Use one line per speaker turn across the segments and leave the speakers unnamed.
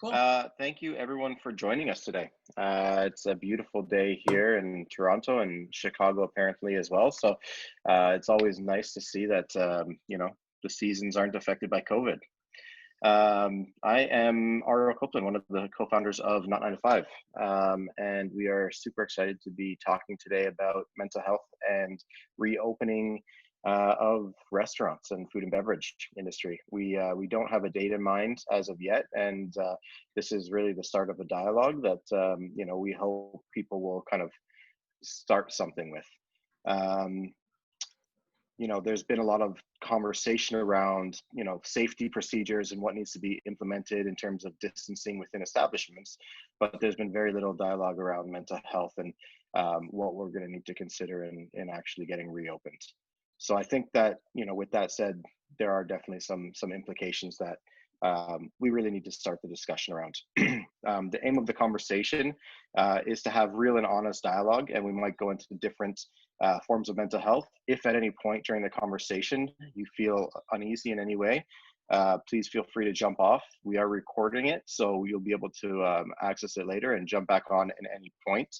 Cool.
Thank you everyone for joining us today. It's a beautiful day here in Toronto and Chicago apparently as well. So it's always nice to see that, the seasons aren't affected by COVID. I am Ariel Coplan, one of the co-founders of Not 9 to 5. And we are super excited to be talking today about mental health and reopening of restaurants and food and beverage industry. We don't have a date in mind as of yet, and this is really the start of a dialogue that we hope people will kind of start something with. There's been a lot of conversation around, safety procedures and what needs to be implemented in terms of distancing within establishments, but there's been very little dialogue around mental health and what we're going to need to consider in actually getting reopened. So I think that, with that said, there are definitely some implications that we really need to start the discussion around. The aim of the conversation is to have real and honest dialogue, and we might go into the different forms of mental health. If at any point during the conversation you feel uneasy in any way, please feel free to jump off. We are recording it, so you'll be able to access it later and jump back on at any point.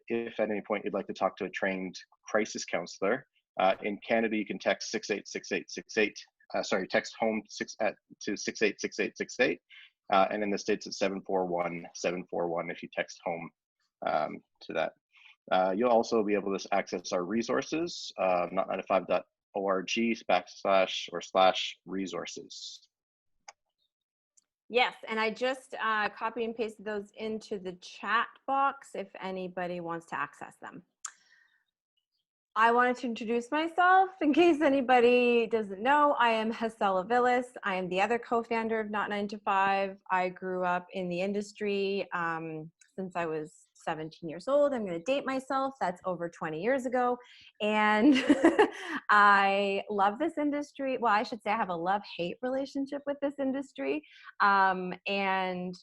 If at any point you'd like to talk to a trained crisis counselor, in Canada you can text 686868. Text home to 686868, and in the States it's 741-741 if you text home to that. You'll also be able to access our resources, not9to5.org/resources.
Yes, and I just copy and pasted those into the chat box if anybody wants to access them. I wanted to introduce myself in case anybody doesn't know. I am Hassel Aviles. I am the other co-founder of Not 9 to 5. I grew up in the industry since I was 17 years old. I'm going to date myself. That's over 20 years ago. And I love this industry. Well, I should say I have a love-hate relationship with this industry. And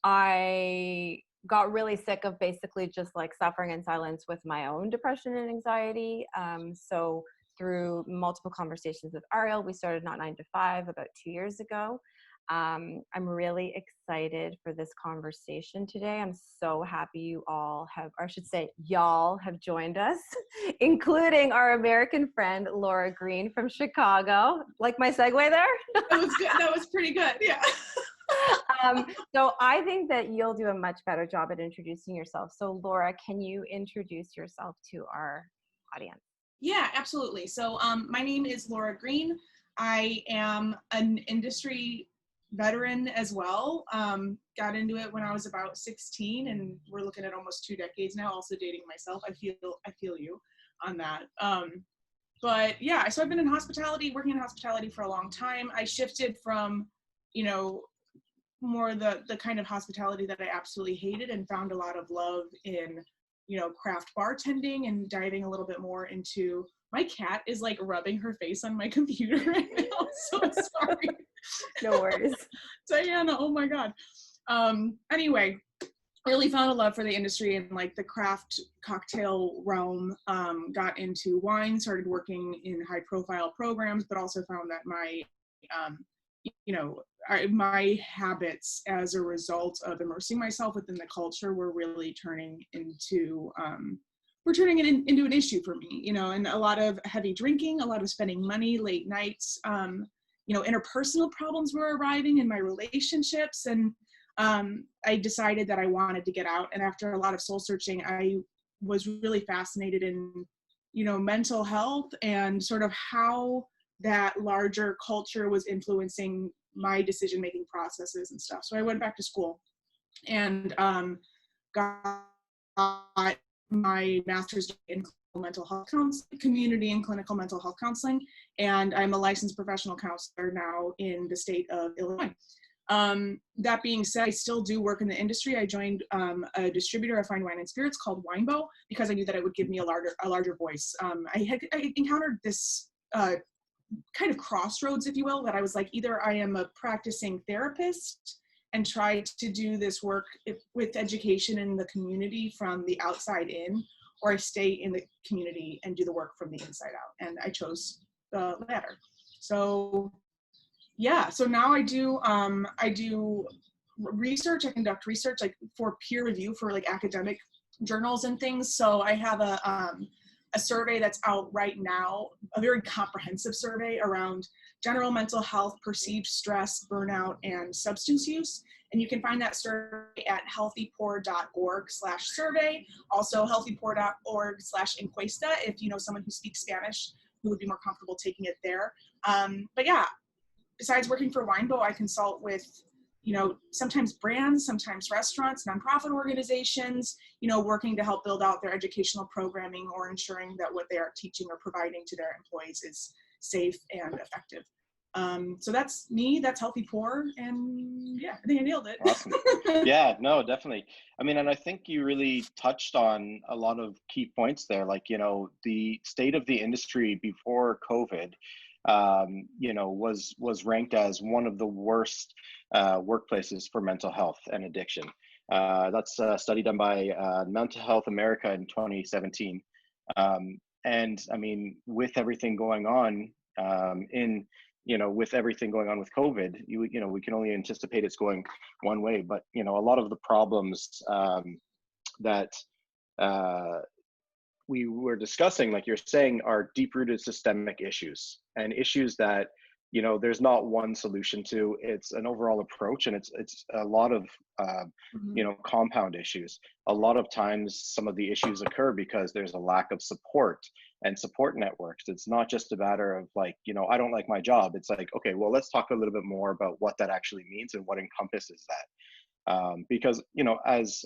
I got really sick of basically just like suffering in silence with my own depression and anxiety. So through multiple conversations with Ariel, we started Not 9 to 5 about 2 years ago. I'm really excited for this conversation today. I'm so happy you all have, or I should say y'all have joined us, including our American friend, Laura Green from Chicago. Like my segue there?
That was good. That was pretty good. Yeah.
So I think that you'll do a much better job at introducing yourself. So Laura, can you introduce yourself to our audience?
Yeah, absolutely. So my name is Laura Green. I am an industry veteran as well. Got into it when I was about 16, and we're looking at almost 2 decades now. Also dating myself. I feel you on that. But yeah, so I've been in hospitality, working in hospitality for a long time. I shifted from, more the kind of hospitality that I absolutely hated, and found a lot of love in, craft bartending, and diving a little bit more into, my cat is like rubbing her face on my computer right now. So sorry.
No worries.
Diana, oh my God. Anyway, really found a love for the industry and like the craft cocktail realm. Got into wine, started working in high profile programs, but also found that my, my habits as a result of immersing myself within the culture were really turning into, into an issue for me, and a lot of heavy drinking, a lot of spending money, late nights, interpersonal problems were arriving in my relationships. And I decided that I wanted to get out. And after a lot of soul searching, I was really fascinated in, mental health and sort of how that larger culture was influencing my decision-making processes and stuff. So I went back to school and got my master's in mental health counseling, community and clinical mental health counseling, and I'm a licensed professional counselor now in the state of Illinois. That being said, I still do work in the industry. I joined a distributor of fine wine and spirits called Winebow because I knew that it would give me a larger voice. I encountered this kind of crossroads, if you will, that I was like, either I am a practicing therapist and try to do this work with education in the community from the outside in, or I stay in the community and do the work from the inside out. And I chose the latter. So yeah, so now I do research. I conduct research like for peer review for like academic journals and things. So I have a survey that's out right now, a very comprehensive survey around general mental health, perceived stress, burnout, and substance use. And you can find that survey at healthypoor.org/survey. Also healthypoor.org/encuesta if you know someone who speaks Spanish who would be more comfortable taking it there. But yeah, besides working for Winebow, I consult with, you know, sometimes brands, sometimes restaurants, nonprofit organizations, you know, working to help build out their educational programming or ensuring that what they are teaching or providing to their employees is safe and effective. So that's me, that's Healthy Poor, and yeah, I think I nailed it.
Awesome. Yeah, no, definitely. I mean, and I think you really touched on a lot of key points there, like, you know, the state of the industry before COVID, you know, was ranked as one of the worst workplaces for mental health and addiction. That's a study done by Mental Health America in 2017. And I mean, with everything going on with everything going on with COVID, we can only anticipate it's going one way. But, you know, a lot of the problems that we were discussing, like you're saying, are deep-rooted systemic issues, and issues that, you know, there's not one solution to. It's an overall approach, and it's a lot of you know, compound issues. A lot of times some of the issues occur because there's a lack of support and support networks. It's not just a matter of like, you know, I don't like my job. It's like, okay, well, let's talk a little bit more about what that actually means and what encompasses that. Because, you know, as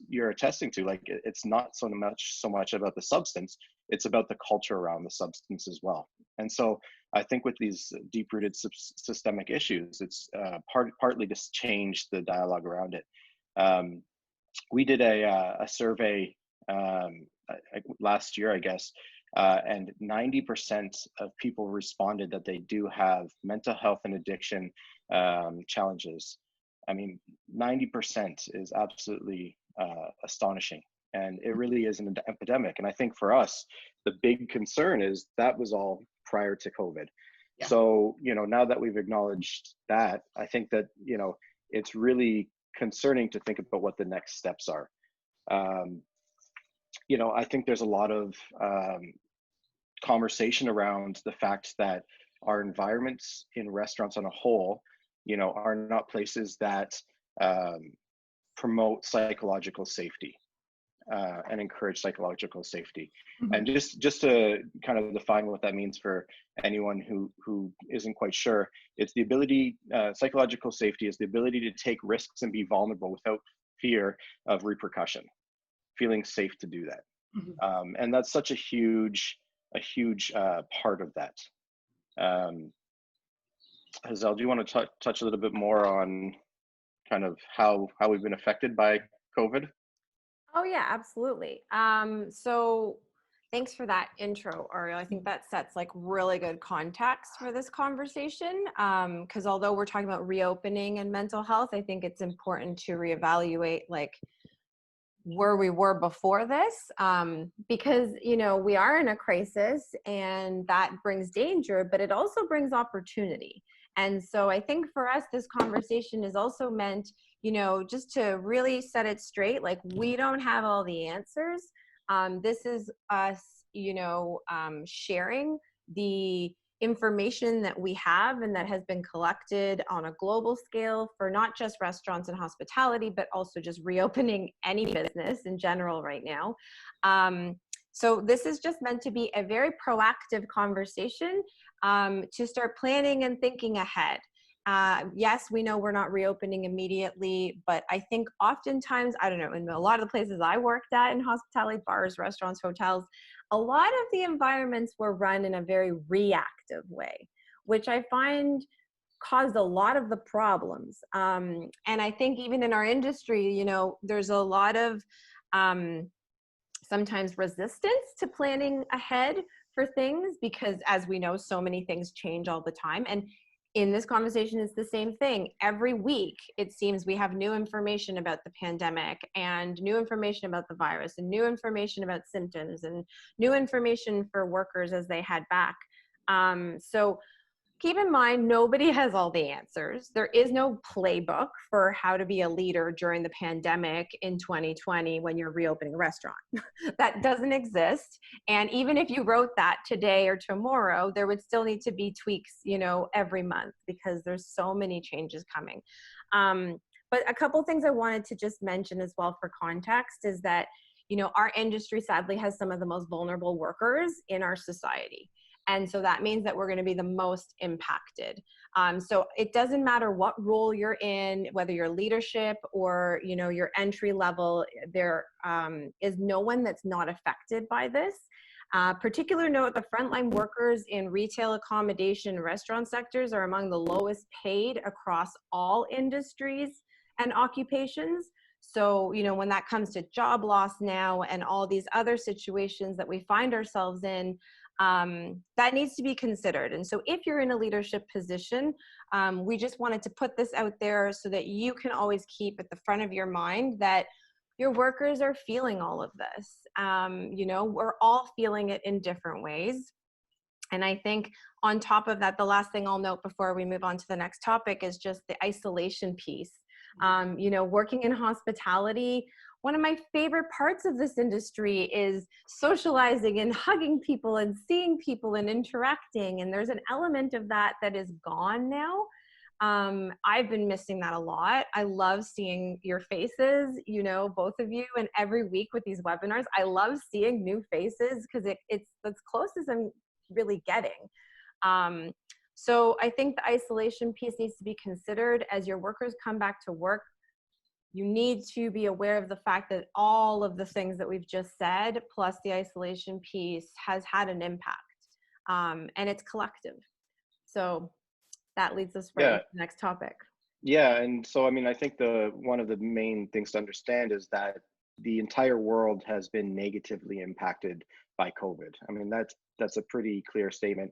you're attesting to, like, it's not so much about the substance, it's about the culture around the substance as well. And so I think with these deep-rooted systemic issues, it's partly to change the dialogue around it. We did a survey last year, I guess, and 90% of people responded that they do have mental health and addiction challenges. I mean, 90% is absolutely astonishing, and it really is an epidemic. And I think for us, the big concern is that was all prior to COVID. Yeah. So, you know, now that we've acknowledged that, I think that, you know, it's really concerning to think about what the next steps are. You know, I think there's a lot of conversation around the fact that our environments in restaurants on a whole, you know, are not places that promote psychological safety and encourage psychological safety. Mm-hmm. And just to kind of define what that means for anyone who isn't quite sure, it's the ability, psychological safety is the ability to take risks and be vulnerable without fear of repercussion, feeling safe to do that. Mm-hmm. And that's such a huge part of that. Hassel, do you want to touch a little bit more on kind of how we've been affected by COVID?
Oh yeah, absolutely. So thanks for that intro, Ariel. I think that sets like really good context for this conversation. Because although we're talking about reopening and mental health, I think it's important to reevaluate like where we were before this, because, you know, we are in a crisis and that brings danger, but it also brings opportunity. And so I think for us, this conversation is also meant, you know, just to really set it straight, like we don't have all the answers. This is us, you know, sharing the information that we have and that has been collected on a global scale for not just restaurants and hospitality, but also just reopening any business in general right now. So this is just meant to be a very proactive conversation to start planning and thinking ahead. Yes, we know we're not reopening immediately, but I think oftentimes, I don't know, in a lot of the places I worked at in hospitality, bars, restaurants, hotels, a lot of the environments were run in a very reactive way, which I find caused a lot of the problems. And I think even in our industry, you know, there's a lot of sometimes resistance to planning ahead for things because, as we know, so many things change all the time. And in this conversation, it's the same thing. Every week, it seems we have new information about the pandemic and new information about the virus and new information about symptoms and new information for workers as they head back. So keep in mind, nobody has all the answers. There is no playbook for how to be a leader during the pandemic in 2020 when you're reopening a restaurant. That doesn't exist. And even if you wrote that today or tomorrow, there would still need to be tweaks, you know, every month, because there's so many changes coming. But a couple things I wanted to just mention as well for context is that, you know, our industry sadly has some of the most vulnerable workers in our society. And so that means that we're going to be the most impacted. So it doesn't matter what role you're in, whether you're leadership or, you know, your entry level, there is no one that's not affected by this. Particular note, the frontline workers in retail, accommodation, restaurant sectors are among the lowest paid across all industries and occupations. So, you know, when that comes to job loss now and all these other situations that we find ourselves in, that needs to be considered. And so if you're in a leadership position, we just wanted to put this out there so that you can always keep at the front of your mind that your workers are feeling all of this. You know, we're all feeling it in different ways. And I think on top of that, the last thing I'll note before we move on to the next topic is just the isolation piece. You know, working in hospitality, one of my favorite parts of this industry is socializing and hugging people and seeing people and interacting. And there's an element of that that is gone now. I've been missing that a lot. I love seeing your faces, you know, both of you. And every week with these webinars, I love seeing new faces because it's as close as I'm really getting. So I think the isolation piece needs to be considered as your workers come back to work. You need to be aware of the fact that all of the things that we've just said, plus the isolation piece, has had an impact, and it's collective. So that leads us right into the next topic.
Yeah, and so I mean, I think one of the main things to understand is that the entire world has been negatively impacted by COVID. I mean, that's a pretty clear statement.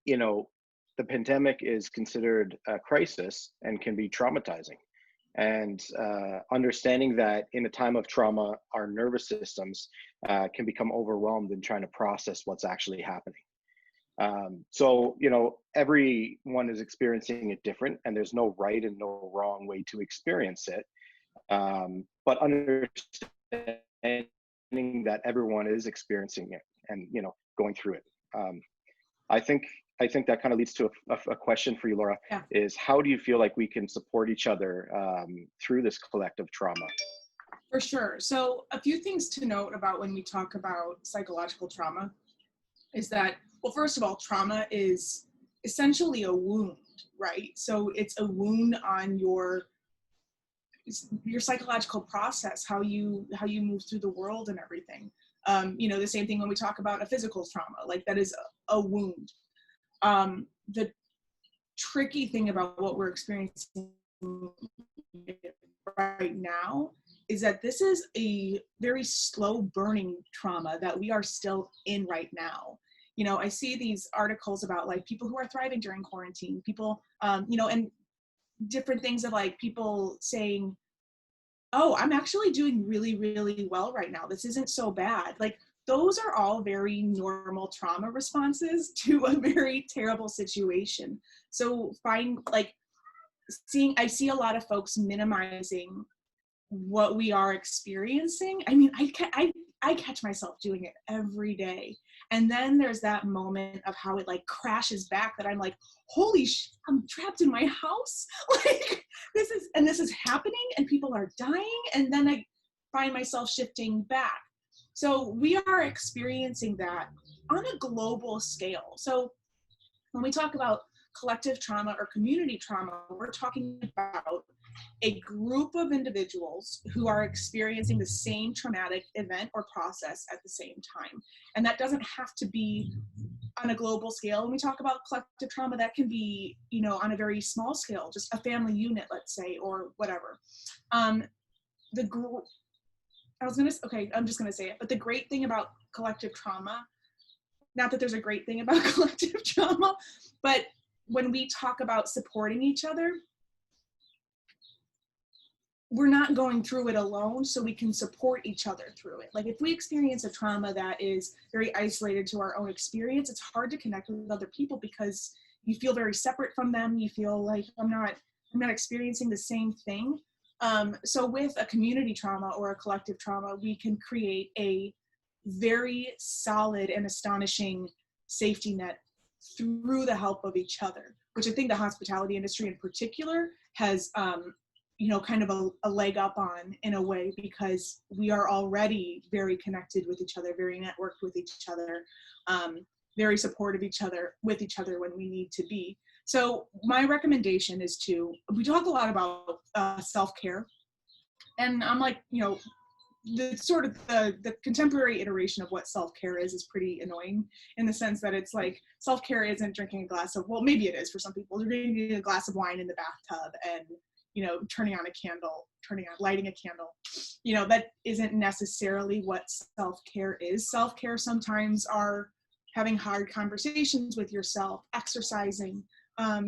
You know, the pandemic is considered a crisis and can be traumatizing. And understanding that in a time of trauma, our nervous systems can become overwhelmed in trying to process what's actually happening. So, you know, everyone is experiencing it different, and there's no right and no wrong way to experience it. But understanding that everyone is experiencing it and, you know, going through it. I think that kind of leads to a question for you, Laura, is how do you feel like we can support each other through this collective trauma?
For sure. So a few things to note about when we talk about psychological trauma is that, well, first of all, trauma is essentially a wound, right? So it's a wound on your psychological process, how you move through the world and everything. You know, the same thing when we talk about a physical trauma, like that is a wound. The tricky thing about what we're experiencing right now is that this is a very slow burning trauma that we are still in right now. You know, I see these articles about like people who are thriving during quarantine, people, you know, and different things of like people saying, oh, I'm actually doing really, really well right now. This isn't so bad. Like, those are all very normal trauma responses to a very terrible situation. So I see a lot of folks minimizing what we are experiencing. I mean, I catch myself doing it every day. And then there's that moment of how it like crashes back that I'm like, holy shit, I'm trapped in my house. Like this is happening and people are dying. And then I find myself shifting back. So we are experiencing that on a global scale. So when we talk about collective trauma or community trauma, we're talking about a group of individuals who are experiencing the same traumatic event or process at the same time. And that doesn't have to be on a global scale. When we talk about collective trauma, that can be, you know, on a very small scale, just a family unit, let's say, or whatever. I'm just gonna say it, but the great thing about collective trauma, not that there's a great thing about collective trauma, but when we talk about supporting each other, we're not going through it alone, so we can support each other through it. Like if we experience a trauma that is very isolated to our own experience, it's hard to connect with other people because you feel very separate from them. You feel like I'm not experiencing the same thing. So with a community trauma or a collective trauma, we can create a very solid and astonishing safety net through the help of each other, which I think the hospitality industry in particular has, kind of a leg up on in a way, because we are already very connected with each other, very networked with each other, very supportive with each other when we need to be. So my recommendation is we talk a lot about self-care, and I'm like, the sort of the contemporary iteration of what self-care is pretty annoying, in the sense that it's like self-care isn't drinking a glass of, well, maybe it is for some people, drinking a glass of wine in the bathtub and lighting a candle. That isn't necessarily what self-care is. Self-care sometimes are having hard conversations with yourself, exercising,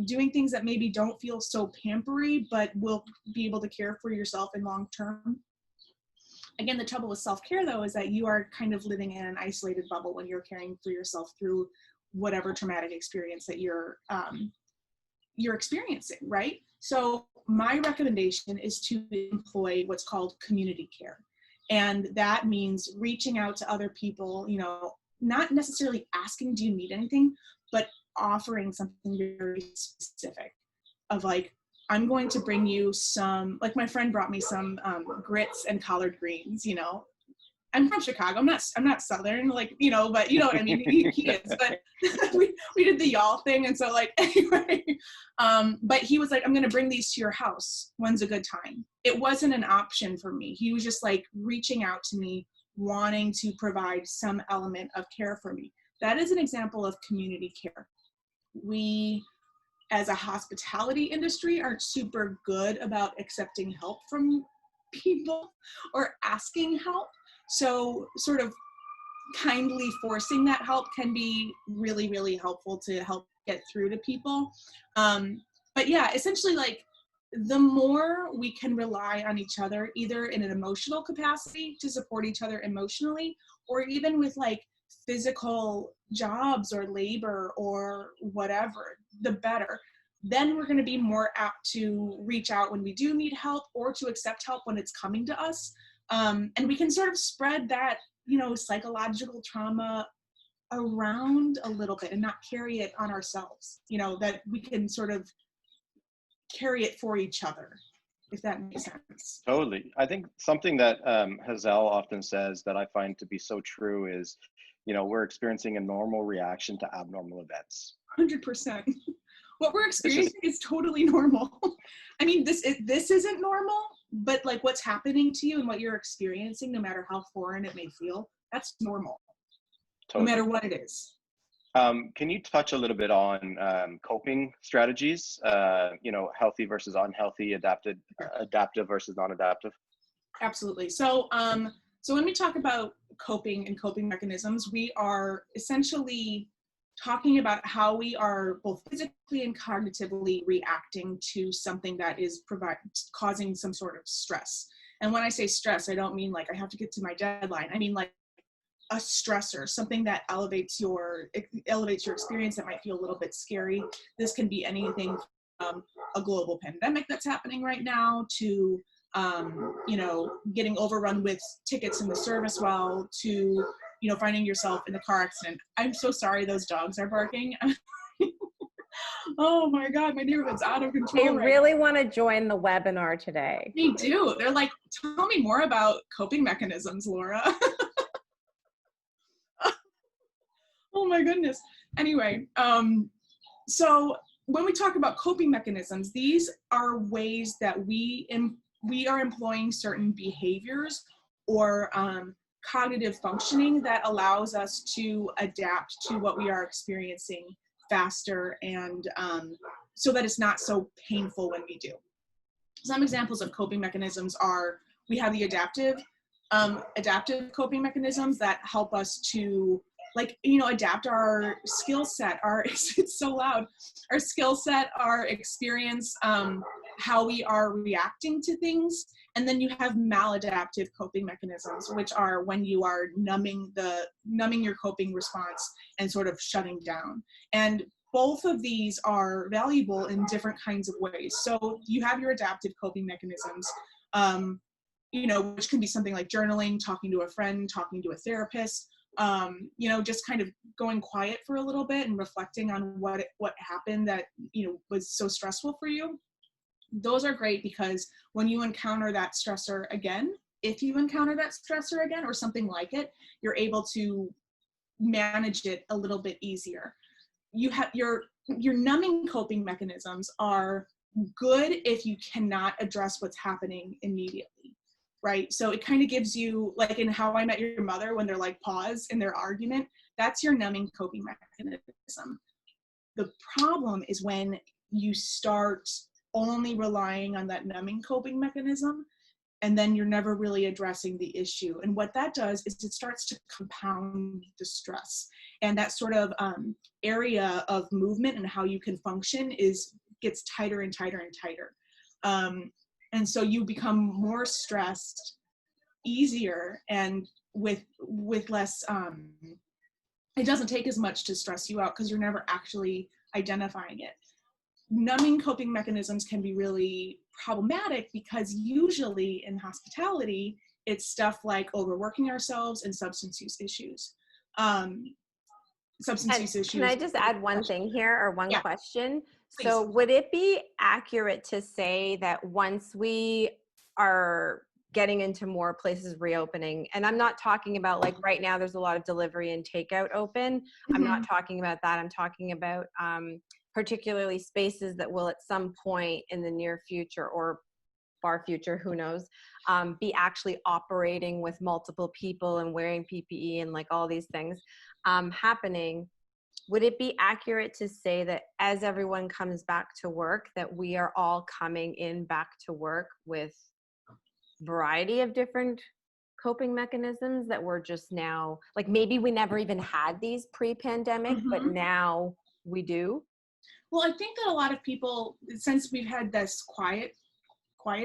doing things that maybe don't feel so pampery, but will be able to care for yourself in long term. Again, the trouble with self-care, though, is that you are kind of living in an isolated bubble when you're caring for yourself through whatever traumatic experience that you're experiencing, right? So my recommendation is to employ what's called community care. And that means reaching out to other people, not necessarily asking, do you need anything, but offering something very specific of like, I'm going to bring you some, like my friend brought me some grits and collard greens, I'm from Chicago. I'm not Southern, but you know what I mean? He is, but we did the y'all thing. And so anyway, but he was like, I'm going to bring these to your house. When's a good time? It wasn't an option for me. He was just like reaching out to me, wanting to provide some element of care for me. That is an example of community care. We, as a hospitality industry, aren't super good about accepting help from people or asking help. So sort of kindly forcing that help can be really, really helpful to help get through to people. But yeah, essentially the more we can rely on each other, either in an emotional capacity to support each other emotionally, or even with physical jobs or labor or whatever, the better. Then we're going to be more apt to reach out when we do need help, or to accept help when it's coming to us. And we can sort of spread that, psychological trauma around a little bit and not carry it on ourselves, that we can sort of carry it for each other, if that makes sense.
Totally. I think something that Hassel often says that I find to be so true is, we're experiencing a normal reaction to abnormal events.
100%. What we're experiencing is totally normal. I mean, this isn't normal, but what's happening to you and what you're experiencing, no matter how foreign it may feel, that's normal, totally. No matter what it is.
Can you touch a little bit on coping strategies, healthy versus unhealthy, adaptive versus non-adaptive?
Absolutely. So when we talk about coping and coping mechanisms, we are essentially talking about how we are both physically and cognitively reacting to something that is causing some sort of stress. And when I say stress, I don't mean I have to get to my deadline. I mean a stressor, something that elevates your experience that might feel a little bit scary. This can be anything from a global pandemic that's happening right now to getting overrun with tickets in the service well, to finding yourself in a car accident. I'm so sorry those dogs are barking. Oh my God, my neighborhood's out of control.
They really want to join the webinar today.
They do. They're like, tell me more about coping mechanisms, Laura. Oh my goodness. Anyway, so when we talk about coping mechanisms, these are ways that we are employing certain behaviors or cognitive functioning that allows us to adapt to what we are experiencing faster, and so that it's not so painful when we do. Some examples of coping mechanisms are, we have the adaptive coping mechanisms that help us to like, you know, adapt our skill set, it's so loud, our skill set, our experience, how we are reacting to things. And then you have maladaptive coping mechanisms, which are when you are numbing your coping response and sort of shutting down. And both of these are valuable in different kinds of ways. So you have your adaptive coping mechanisms, you know, which can be something like journaling, talking to a friend, talking to a therapist, you know, just kind of going quiet for a little bit and reflecting on what happened that, you know, was so stressful for you. Those are great because when you encounter that stressor again, if you encounter that stressor again or something like it, you're able to manage it a little bit easier. You have your numbing coping mechanisms are good if you cannot address what's happening immediately, right? So it kind of gives you, like in How I Met Your Mother, when they're like pause in their argument, that's your numbing coping mechanism. The problem is when you start only relying on that numbing coping mechanism, and then you're never really addressing the issue. And what that does is it starts to compound the stress. And that sort of area of movement and how you can function gets tighter and tighter and tighter. And so you become more stressed easier and with less, it doesn't take as much to stress you out because you're never actually identifying it. Numbing coping mechanisms can be really problematic because usually in hospitality, it's stuff like overworking ourselves and substance use issues.
Can I just add one thing here, or one question?
Please.
So would it be accurate to say that once we are getting into more places reopening, and I'm not talking about like right now there's a lot of delivery and takeout open. I'm not talking about that. I'm talking about particularly spaces that will at some point in the near future or far future, who knows, be actually operating with multiple people and wearing PPE and like all these things happening. Would it be accurate to say that as everyone comes back to work, that we are all coming in back to work with variety of different coping mechanisms that we're just now, like maybe we never even had these pre-pandemic, but now we do?
Well, I think that a lot of people, since we've had this quiet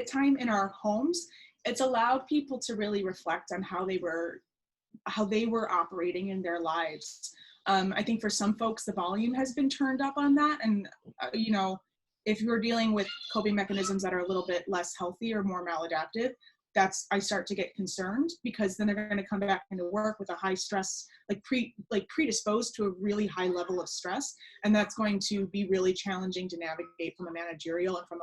time in our homes, it's allowed people to really reflect on how they were operating in their lives. I think for some folks, the volume has been turned up on that. And, you know, if you're dealing with coping mechanisms that are a little bit less healthy or more maladaptive, I start to get concerned, because then they're going to come back into work with a high stress, predisposed to a really high level of stress. And that's going to be really challenging to navigate from a managerial and from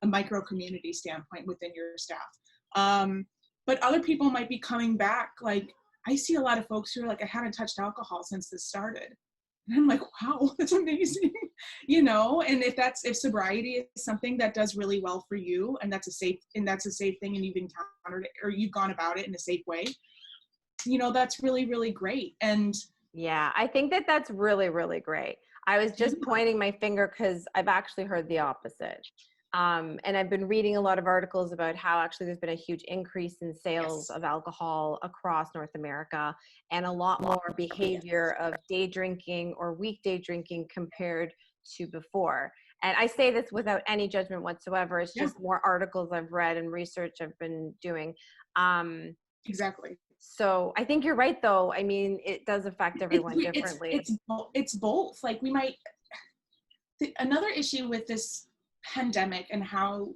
a micro community standpoint within your staff. But other people might be coming back. Like, I see a lot of folks who are like, I haven't touched alcohol since this started. And I'm like, wow, that's amazing. You know, and if sobriety is something that does really well for you, and that's a safe thing, and you've encountered it, or you've gone about it in a safe way, you know, that's really, really great. And
yeah, I think that's really, really great. I was just pointing my finger because I've actually heard the opposite. And I've been reading a lot of articles about how actually there's been a huge increase in sales of alcohol across North America, and a lot more behavior of day drinking or weekday drinking compared to before. And I say this without any judgment whatsoever. It's just more articles I've read and research I've been doing.
Exactly.
So I think you're right, though. I mean, it does affect everyone differently.
It's both. Like, another issue with this pandemic and how,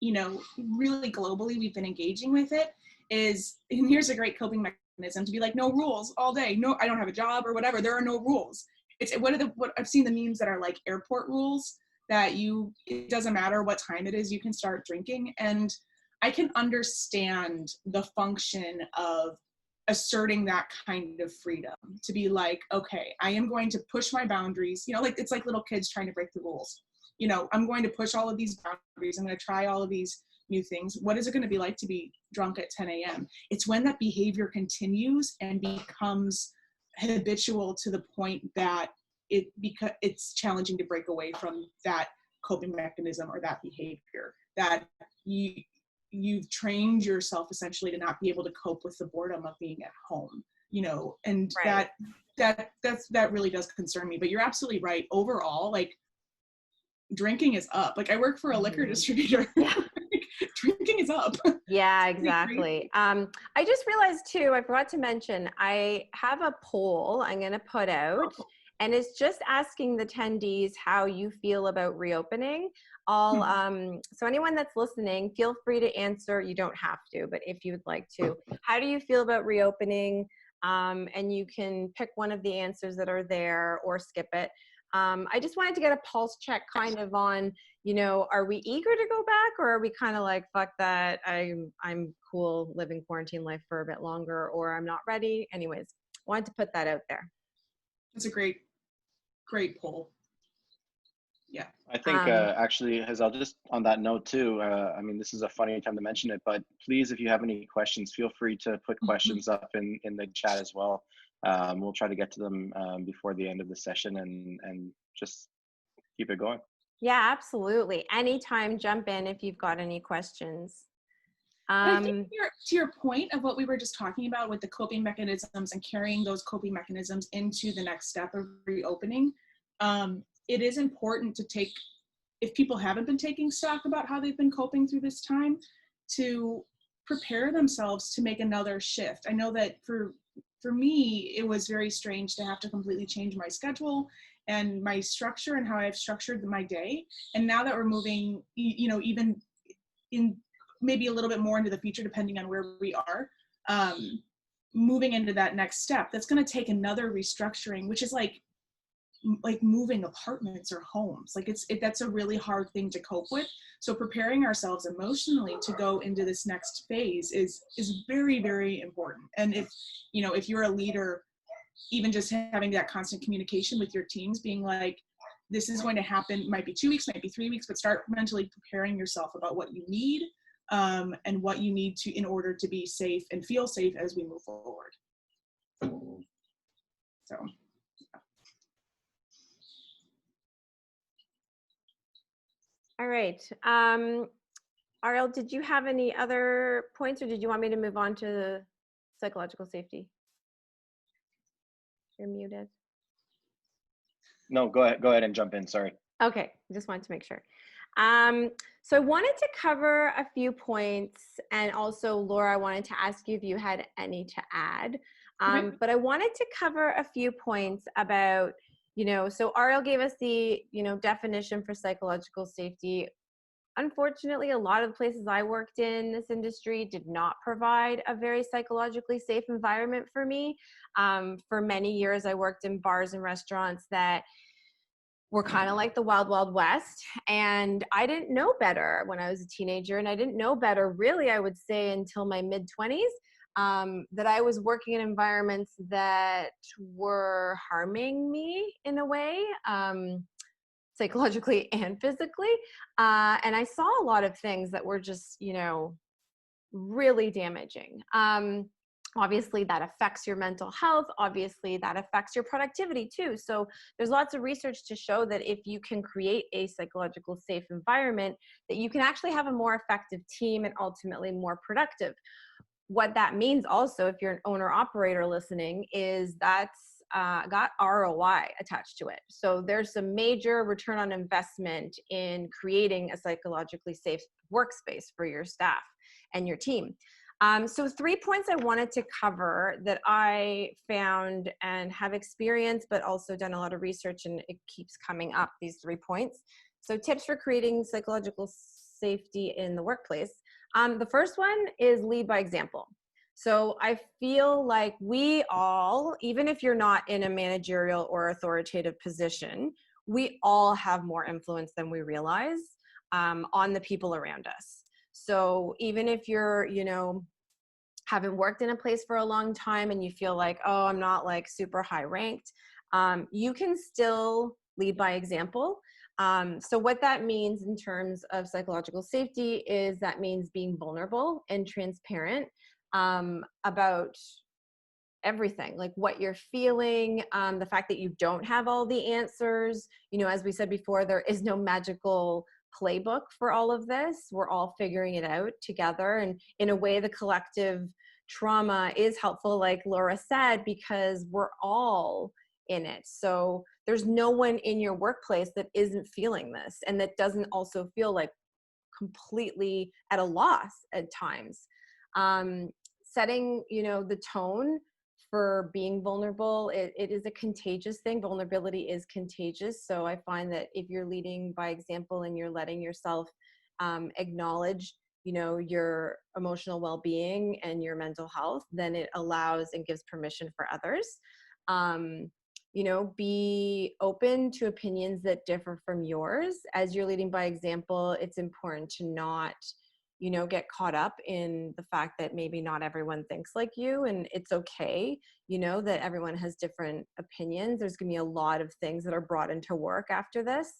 you know, really globally we've been engaging with it is, and here's a great coping mechanism, to be like, no rules all day. No, I don't have a job or whatever. There are no rules. It's what I've seen the memes that are like airport rules, that it doesn't matter what time it is, you can start drinking. And I can understand the function of asserting that kind of freedom, to be like, okay, I am going to push my boundaries, you know, like it's like little kids trying to break the rules. You know, I'm going to push all of these boundaries. I'm going to try all of these new things. What is it going to be like to be drunk at 10 a.m.? It's when that behavior continues and becomes habitual to the point that it's challenging to break away from that coping mechanism or that behavior, that you've trained yourself essentially to not be able to cope with the boredom of being at home. you know, and
Right.
that really does concern me. But you're absolutely right. Overall, like, drinking is up. Like, I work for a liquor distributor.
Yeah.
Drinking is up.
Yeah, exactly. I just realized too, I forgot to mention, I have a poll I'm going to put out, and it's just asking the attendees how you feel about reopening. So anyone that's listening, feel free to answer. You don't have to, but if you would like to, how do you feel about reopening? And you can pick one of the answers that are there or skip it. I just wanted to get a pulse check kind of on, you know, are we eager to go back, or are we kind of like, fuck that, I'm cool living quarantine life for a bit longer, or I'm not ready? Anyways, wanted to put that out there.
That's a great poll. Yeah.
I think actually, Hazel, just on that note too, I mean, this is a funny time to mention it, but please, if you have any questions, feel free to put questions up in the chat as well. We'll try to get to them before the end of the session, and just keep it going.
Yeah, absolutely. Anytime, jump in if you've got any questions.
I think to your point of what we were just talking about with the coping mechanisms and carrying those coping mechanisms into the next step of reopening, it is important to take, if people haven't been taking stock about how they've been coping through this time, to prepare themselves to make another shift. I know that for me, it was very strange to have to completely change my schedule and my structure and how I've structured my day. And now that we're moving, you know, even in maybe a little bit more into the future, depending on where we are, moving into that next step, that's going to take another restructuring, which is like moving apartments or homes. Like that's a really hard thing to cope with. So preparing ourselves emotionally to go into this next phase is very, very important. And if you're a leader, even just having that constant communication with your teams, being like, this is going to happen, might be 2 weeks, might be 3 weeks, but start mentally preparing yourself about what you need, and what you need to in order to be safe and feel safe as we move forward. So.
All right. Ariel, did you have any other points, or did you want me to move on to psychological safety? You're muted.
No, go ahead and jump in. Sorry.
Okay, just wanted to make sure. So I wanted to cover a few points, and also Laura, I wanted to ask you if you had any to add. But I wanted to cover a few points about, so Ariel gave us the, definition for psychological safety. Unfortunately, a lot of the places I worked in this industry did not provide a very psychologically safe environment for me. For many years, I worked in bars and restaurants that were kind of like the wild, wild west. And I didn't know better when I was a teenager. And I didn't know better, really, I would say, until my mid-20s, that I was working in environments that were harming me in a way, psychologically and physically. And I saw a lot of things that were just, really damaging. Obviously, that affects your mental health. Obviously, that affects your productivity too. So there's lots of research to show that if you can create a psychological safe environment, that you can actually have a more effective team and ultimately more productive. What that means also, if you're an owner operator listening, is that's got ROI attached to it. So there's some major return on investment in creating a psychologically safe workspace for your staff and your team. So 3 points I wanted to cover that I found and have experienced, but also done a lot of research, and it keeps coming up, these 3 points. So tips for creating psychological safety in the workplace. The first one is lead by example. So I feel like we all, even if you're not in a managerial or authoritative position, we all have more influence than we realize on the people around us. So even if you're, haven't worked in a place for a long time and you feel like, oh, I'm not like super high ranked, you can still lead by example. So what that means in terms of psychological safety is that means being vulnerable and transparent about everything, like what you're feeling, the fact that you don't have all the answers. As we said before, there is no magical playbook for all of this. We're all figuring it out together. And in a way, the collective trauma is helpful, like Laura said, because we're all in it. So there's no one in your workplace that isn't feeling this and that doesn't also feel like completely at a loss at times. Setting, you know, the tone for being vulnerable, it is a contagious thing. Vulnerability is contagious. So I find that if you're leading by example and you're letting yourself acknowledge, you know, your emotional well-being and your mental health, then it allows and gives permission for others. You know, be open to opinions that differ from yours. As you're leading by example, it's important to not, you know, get caught up in the fact that maybe not everyone thinks like you, and it's okay, you know, that everyone has different opinions. There's gonna be a lot of things that are brought into work after this.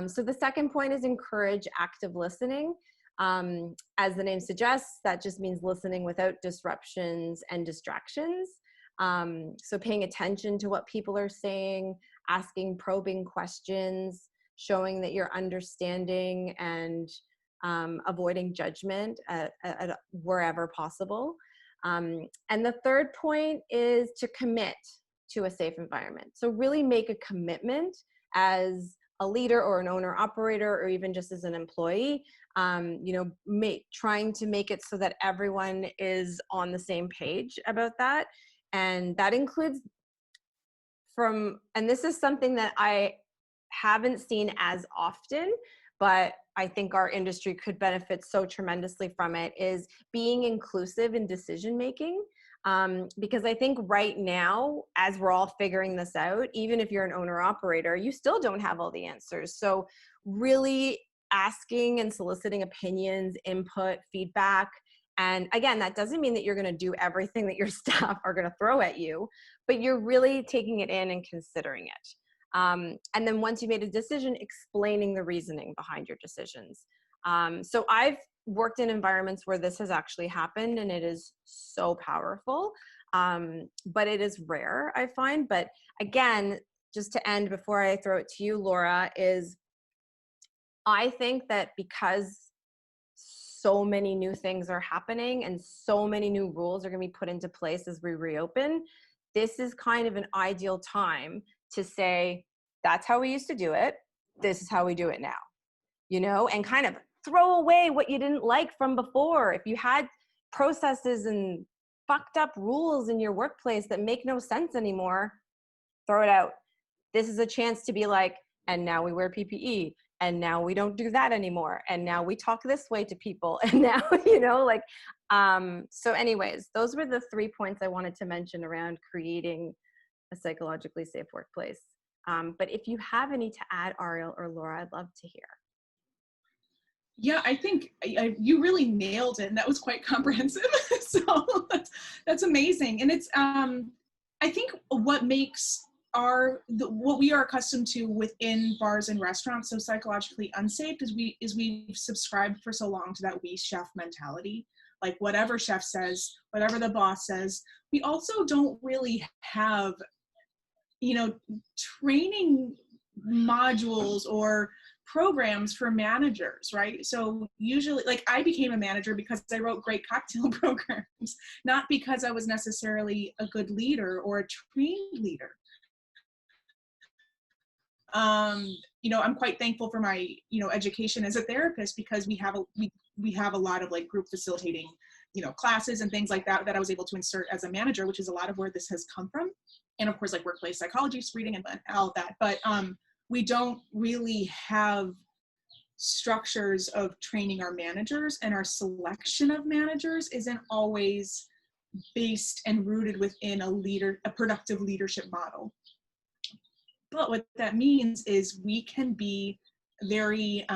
So the second point is encourage active listening. As the name suggests, that just means listening without disruptions and distractions. So paying attention to what people are saying, asking probing questions, showing that you're understanding and avoiding judgment at wherever possible. And the third point is to commit to a safe environment. So really make a commitment as a leader or an owner operator, or even just as an employee, you know, trying to make it so that everyone is on the same page about that. And that includes and this is something that I haven't seen as often, but I think our industry could benefit so tremendously from it, is being inclusive in decision making. Because I think right now, as we're all figuring this out, even if you're an owner operator, you still don't have all the answers. So really asking and soliciting opinions, input, feedback. And again, that doesn't mean that you're going to do everything that your staff are going to throw at you, but you're really taking it in and considering it. And then once you made a decision, explaining the reasoning behind your decisions. So I've worked in environments where this has actually happened, and it is so powerful, but it is rare, I find. But again, just to end before I throw it to you, Laura, is I think that because so many new things are happening and so many new rules are going to be put into place as we reopen, this is kind of an ideal time to say, that's how we used to do it. This is how we do it now, you know, and kind of throw away what you didn't like from before. If you had processes and fucked up rules in your workplace that make no sense anymore, throw it out. This is a chance to be like, and now we wear PPE, and now we don't do that anymore, and now we talk this way to people, and now, you know, like, so anyways, those were the 3 points I wanted to mention around creating a psychologically safe workplace. But if you have any to add, Ariel or Laura, I'd love to hear.
Yeah, I think you really nailed it, and that was quite comprehensive. So that's amazing. And it's, I think what makes what we are accustomed to within bars and restaurants so psychologically unsafe is we've subscribed for so long to that we chef mentality. Like whatever chef says, whatever the boss says. We also don't really have, you know, training modules or programs for managers, right? So usually, like, I became a manager because I wrote great cocktail programs, not because I was necessarily a good leader or a trained leader. You know, I'm quite thankful for my, you know, education as a therapist, because we have a lot of like group facilitating, you know, classes and things like that I was able to insert as a manager, which is a lot of where this has come from. And of course, like workplace psychology, reading and all of that. But we don't really have structures of training our managers, and our selection of managers isn't always based and rooted within a productive leadership model. But what that means is we can be very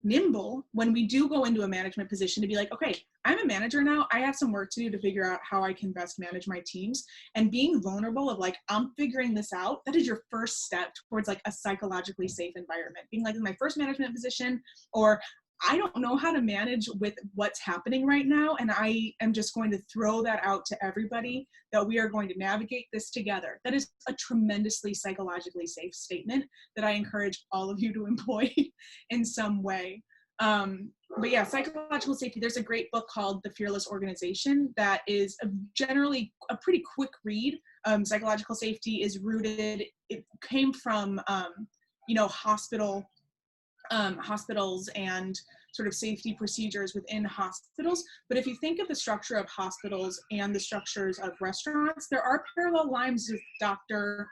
nimble when we do go into a management position to be like, okay, I'm a manager now. I have some work to do to figure out how I can best manage my teams. And being vulnerable of like, I'm figuring this out, that is your first step towards like a psychologically safe environment. Being like, in my first management position, or I don't know how to manage with what's happening right now, and I am just going to throw that out to everybody, that we are going to navigate this together. That is a tremendously psychologically safe statement that I encourage all of you to employ in some way. But yeah, psychological safety, there's a great book called The Fearless Organization that is generally a pretty quick read. Psychological safety is rooted, it came from, hospitals and sort of safety procedures within hospitals. But if you think of the structure of hospitals and the structures of restaurants, there are parallel lines with doctor,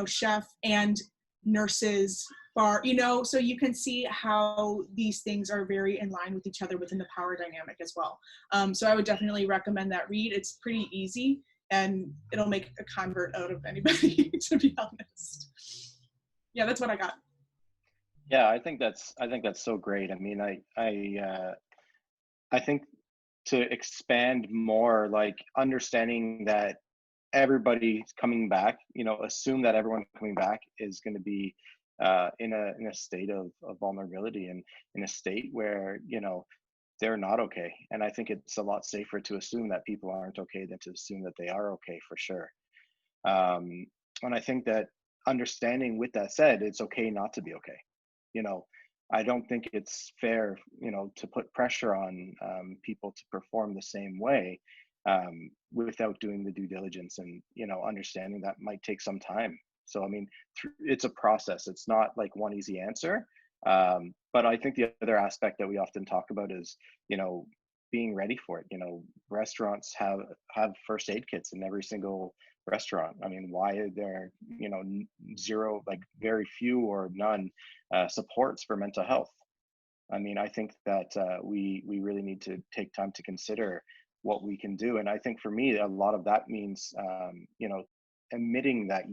chef, and nurses, bar, so you can see how these things are very in line with each other within the power dynamic as well. So I would definitely recommend that read. It's pretty easy and it'll make a convert out of anybody, to be honest. Yeah, that's what I got.
Yeah, I think that's so great. I mean, I think to expand more, like understanding that everybody's coming back, assume that everyone coming back is going to be in a state of vulnerability and in a state where they're not okay. And I think it's a lot safer to assume that people aren't okay than to assume that they are okay, for sure. And I think that understanding, with that said, it's okay not to be okay. I don't think it's fair, to put pressure on people to perform the same way without doing the due diligence and, understanding that might take some time. So, I mean, it's a process. It's not like one easy answer. But I think the other aspect that we often talk about is, being ready for it. Restaurants have first aid kits in every single restaurant. I mean, why are there, zero, like very few or none supports for mental health? I mean, I think that we really need to take time to consider what we can do. And I think for me, a lot of that means, admitting that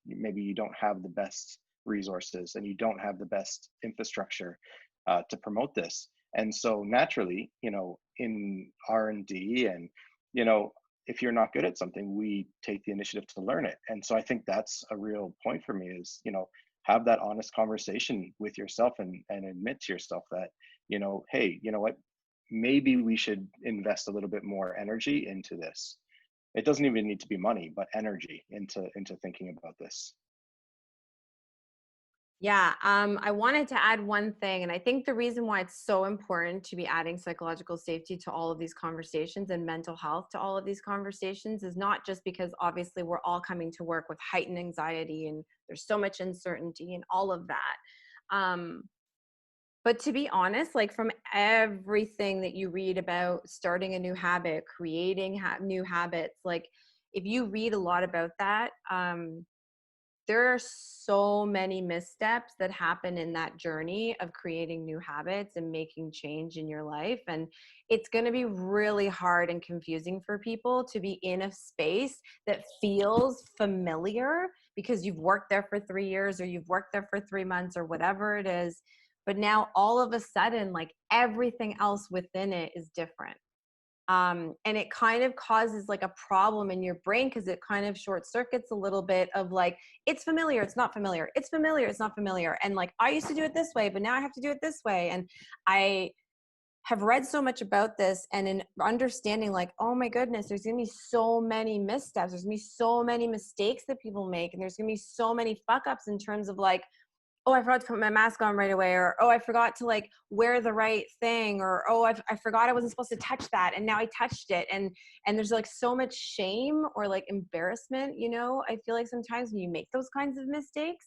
maybe you don't have the best resources and you don't have the best infrastructure to promote this. And so naturally, in R&D and, if you're not good at something, we take the initiative to learn it. And so I think that's a real point for me is, have that honest conversation with yourself and admit to yourself that, hey, you know what, maybe we should invest a little bit more energy into this. It doesn't even need to be money, but energy into thinking about this.
Yeah, I wanted to add one thing, and I think the reason why it's so important to be adding psychological safety to all of these conversations and mental health to all of these conversations is not just because obviously we're all coming to work with heightened anxiety and there's so much uncertainty and all of that. But to be honest, like from everything that you read about starting a new habit, creating new habits, like if you read a lot about that, there are so many missteps that happen in that journey of creating new habits and making change in your life. And it's going to be really hard and confusing for people to be in a space that feels familiar because you've worked there for 3 years or you've worked there for 3 months or whatever it is. But now all of a sudden, like everything else within it is different. And it kind of causes like a problem in your brain because it kind of short circuits a little bit of like, it's familiar, it's not familiar, it's familiar, it's not familiar. And like, I used to do it this way, but now I have to do it this way. And I have read so much about this and in understanding like, oh my goodness, there's going to be so many missteps. There's going to be so many mistakes that people make. And there's going to be so many fuck ups in terms of like, oh, I forgot to put my mask on right away, or, oh, I forgot to like wear the right thing, or, oh, I forgot I wasn't supposed to touch that. And now I touched it. And there's like so much shame or like embarrassment, I feel like sometimes when you make those kinds of mistakes.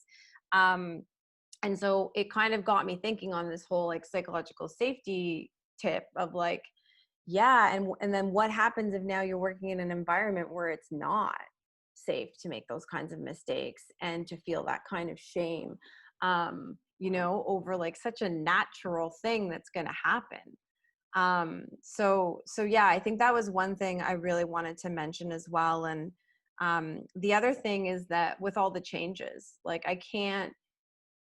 And so it kind of got me thinking on this whole like psychological safety tip of like, yeah. And then what happens if now you're working in an environment where it's not safe to make those kinds of mistakes and to feel that kind of shame? Over like such a natural thing that's going to happen. So yeah, I think that was one thing I really wanted to mention as well. And the other thing is that with all the changes, like I can't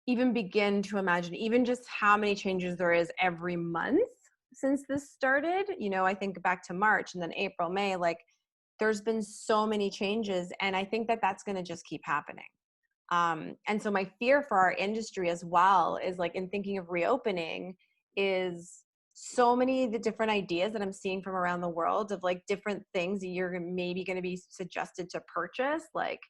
even begin to imagine even just how many changes there is every month since this started. I think back to March and then April, May, like there's been so many changes. And I think that that's going to just keep happening. And so my fear for our industry as well is like in thinking of reopening is so many of the different ideas that I'm seeing from around the world of like different things that you're maybe going to be suggested to purchase. Like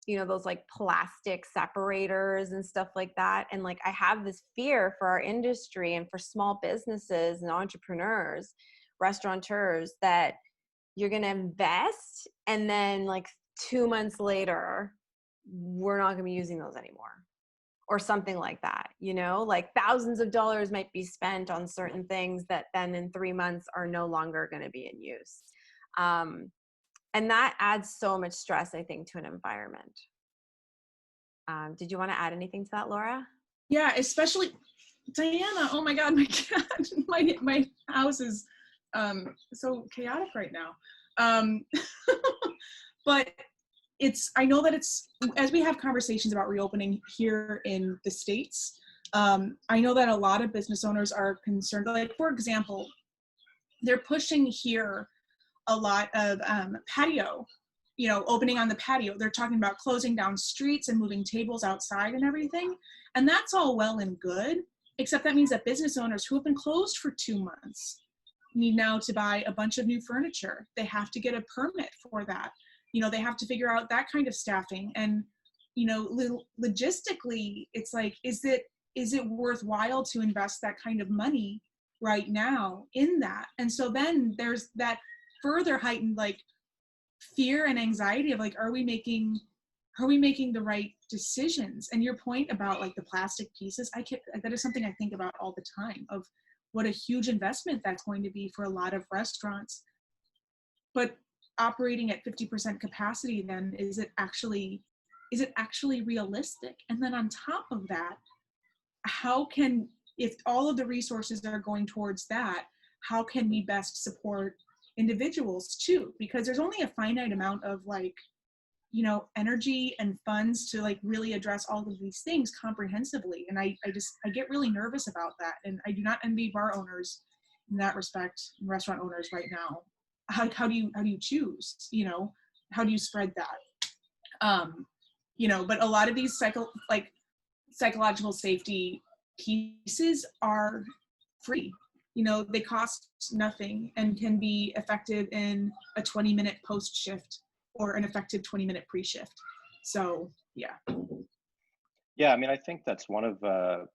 you know, those like plastic separators and stuff like that. And like, I have this fear for our industry and for small businesses and entrepreneurs, restaurateurs, that you're going to invest and then like 2 months later, we're not going to be using those anymore, or something like that. You know, like thousands of dollars might be spent on certain things that then in 3 months are no longer going to be in use. And that adds so much stress, I think, to an environment. Did you want to add anything to that, Laura?
Yeah, especially Diana. Oh my God, my cat, my house is so chaotic right now. But I know that it's, as we have conversations about reopening here in the States, I know that a lot of business owners are concerned. Like, for example, they're pushing here a lot of patio, you know, opening on the patio. They're talking about closing down streets and moving tables outside and everything. And that's all well and good, except that means that business owners who have been closed for 2 months need now to buy a bunch of new furniture. They have to get a permit for that. You know, they have to figure out that kind of staffing. And, you know, logistically, it's like, is it worthwhile to invest that kind of money right now in that? And so then there's that further heightened like fear and anxiety of like, are we making the right decisions? And your point about like the plastic pieces, that is something I think about all the time, of what a huge investment that's going to be for a lot of restaurants. But operating at 50% capacity, then is it actually realistic? And then on top of that, if all of the resources are going towards that, how can we best support individuals too? Because there's only a finite amount of like, you know, energy and funds to like really address all of these things comprehensively. And I get really nervous about that. And I do not envy bar owners in that respect, and restaurant owners right now. How do you choose, you know, how do you spread that? You know, but a lot of these psychological safety pieces are free. You know, they cost nothing and can be effective in a 20-minute post shift or an effective 20-minute pre-shift. So yeah.
Yeah, I mean, I think that's one of the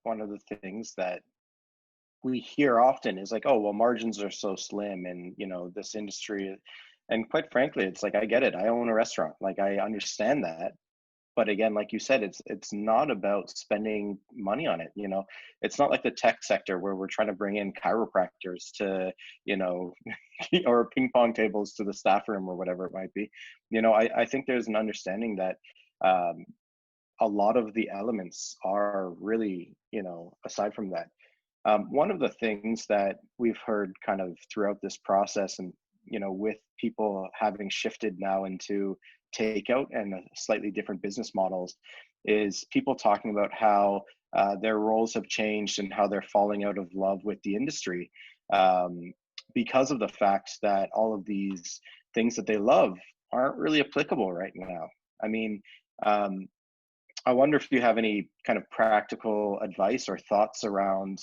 things that we hear often is like, oh, well, margins are so slim, and you know, this industry. And quite frankly, it's like, I get it. I own a restaurant. Like, I understand that. But again, like you said, it's not about spending money on it. You know, it's not like the tech sector where we're trying to bring in chiropractors to, you know, or ping pong tables to the staff room or whatever it might be. You know, I think there's an understanding that a lot of the elements are really, you know, aside from that. One of the things that we've heard kind of throughout this process, and you know, with people having shifted now into takeout and slightly different business models, is people talking about how their roles have changed and how they're falling out of love with the industry because of the fact that all of these things that they love aren't really applicable right now. I mean, I wonder if you have any kind of practical advice or thoughts around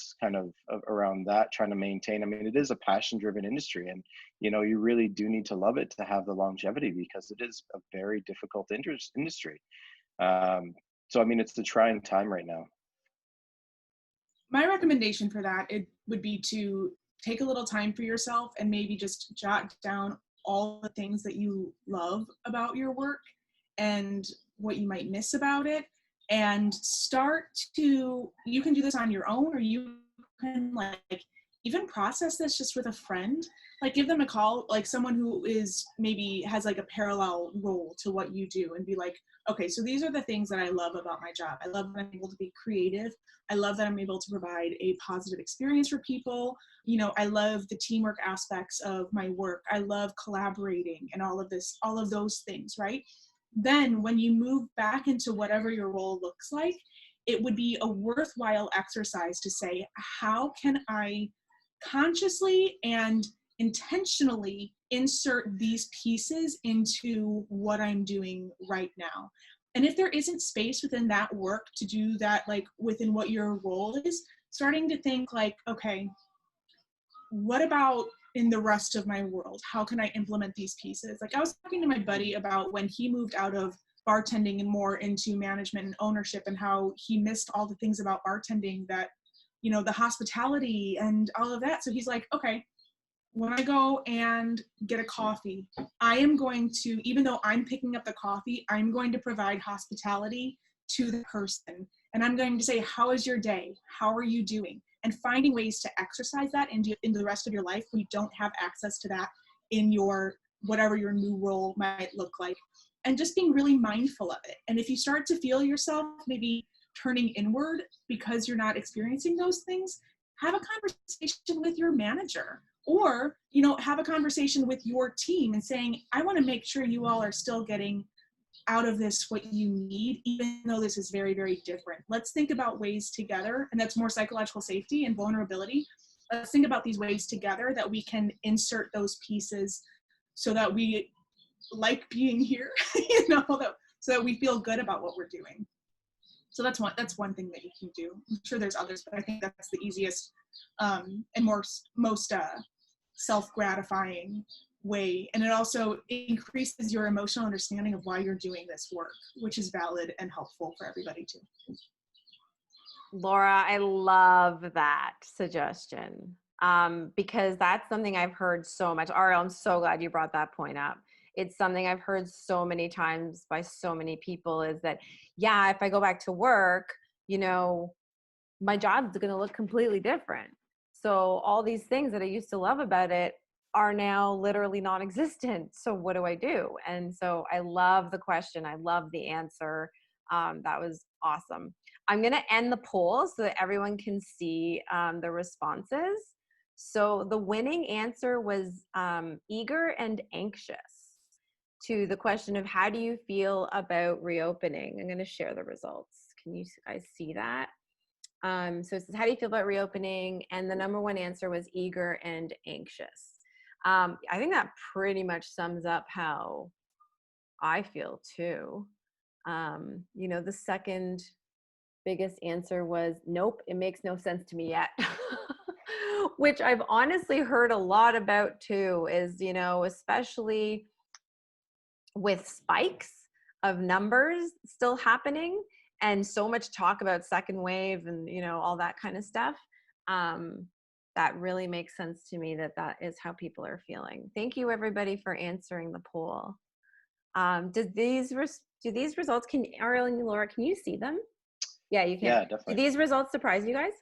around that, trying to maintain. I mean, it is a passion-driven industry, and you know, you really do need to love it to have the longevity, because it is a very difficult industry. So, I mean, it's a trying time right now.
My recommendation for that, it would be to take a little time for yourself and maybe just jot down all the things that you love about your work and what you might miss about it, and you can do this on your own, or you can like even process this just with a friend. Like, give them a call, like someone who is maybe has like a parallel role to what you do, and be like, okay, so these are the things that I love about my job. I love that I'm able to be creative. I love that I'm able to provide a positive experience for people. You know, I love the teamwork aspects of my work. I love collaborating and all of those things, right? Then when you move back into whatever your role looks like, it would be a worthwhile exercise to say, how can I consciously and intentionally insert these pieces into what I'm doing right now? And if there isn't space within that work to do that, like within what your role is, starting to think like, okay, what about in the rest of my world? How can I implement these pieces? Like, I was talking to my buddy about when he moved out of bartending and more into management and ownership, and how he missed all the things about bartending that, you know, the hospitality and all of that. So he's like, okay, when I go and get a coffee, I am going to, even though I'm picking up the coffee, I'm going to provide hospitality to the person. And I'm going to say, how is your day? How are you doing? And finding ways to exercise that into the rest of your life when you don't have access to that in your, whatever your new role might look like. And just being really mindful of it. And if you start to feel yourself maybe turning inward because you're not experiencing those things, have a conversation with your manager, or, you know, have a conversation with your team and saying, I want to make sure you all are still getting out of this what you need, even though this is very, very different. Let's think about ways together, and that's more psychological safety and vulnerability. Let's think about these ways together that we can insert those pieces so that we like being here, you know, so that we feel good about what we're doing. So that's one thing that you can do. I'm sure there's others, but I think that's the easiest and most self-gratifying way. And it also increases your emotional understanding of why you're doing this work, which is valid and helpful for everybody too.
Laura, I love that suggestion because that's something I've heard so much. Ariel, I'm so glad you brought that point up. It's something I've heard so many times by so many people is that, yeah, if I go back to work, you know, my job's going to look completely different. So all these things that I used to love about it are now literally non-existent. So what do I do? And so I love the question. I love the answer. That was awesome. I'm going to end the poll so that everyone can see the responses. So the winning answer was eager and anxious to the question of how do you feel about reopening? I'm going to share the results. Can you guys see that? So it says, how do you feel about reopening? And the number one answer was eager and anxious. I think that pretty much sums up how I feel too. You know, the second biggest answer was, nope, it makes no sense to me yet. Which I've honestly heard a lot about too, is, you know, especially with spikes of numbers still happening and so much talk about second wave and, you know, all that kind of stuff. That really makes sense to me that that is how people are feeling. Thank you everybody for answering the poll. Do these results, can Ariel and Laura, can you see them? Yeah, you can.
Yeah, definitely.
Do these results surprise you guys?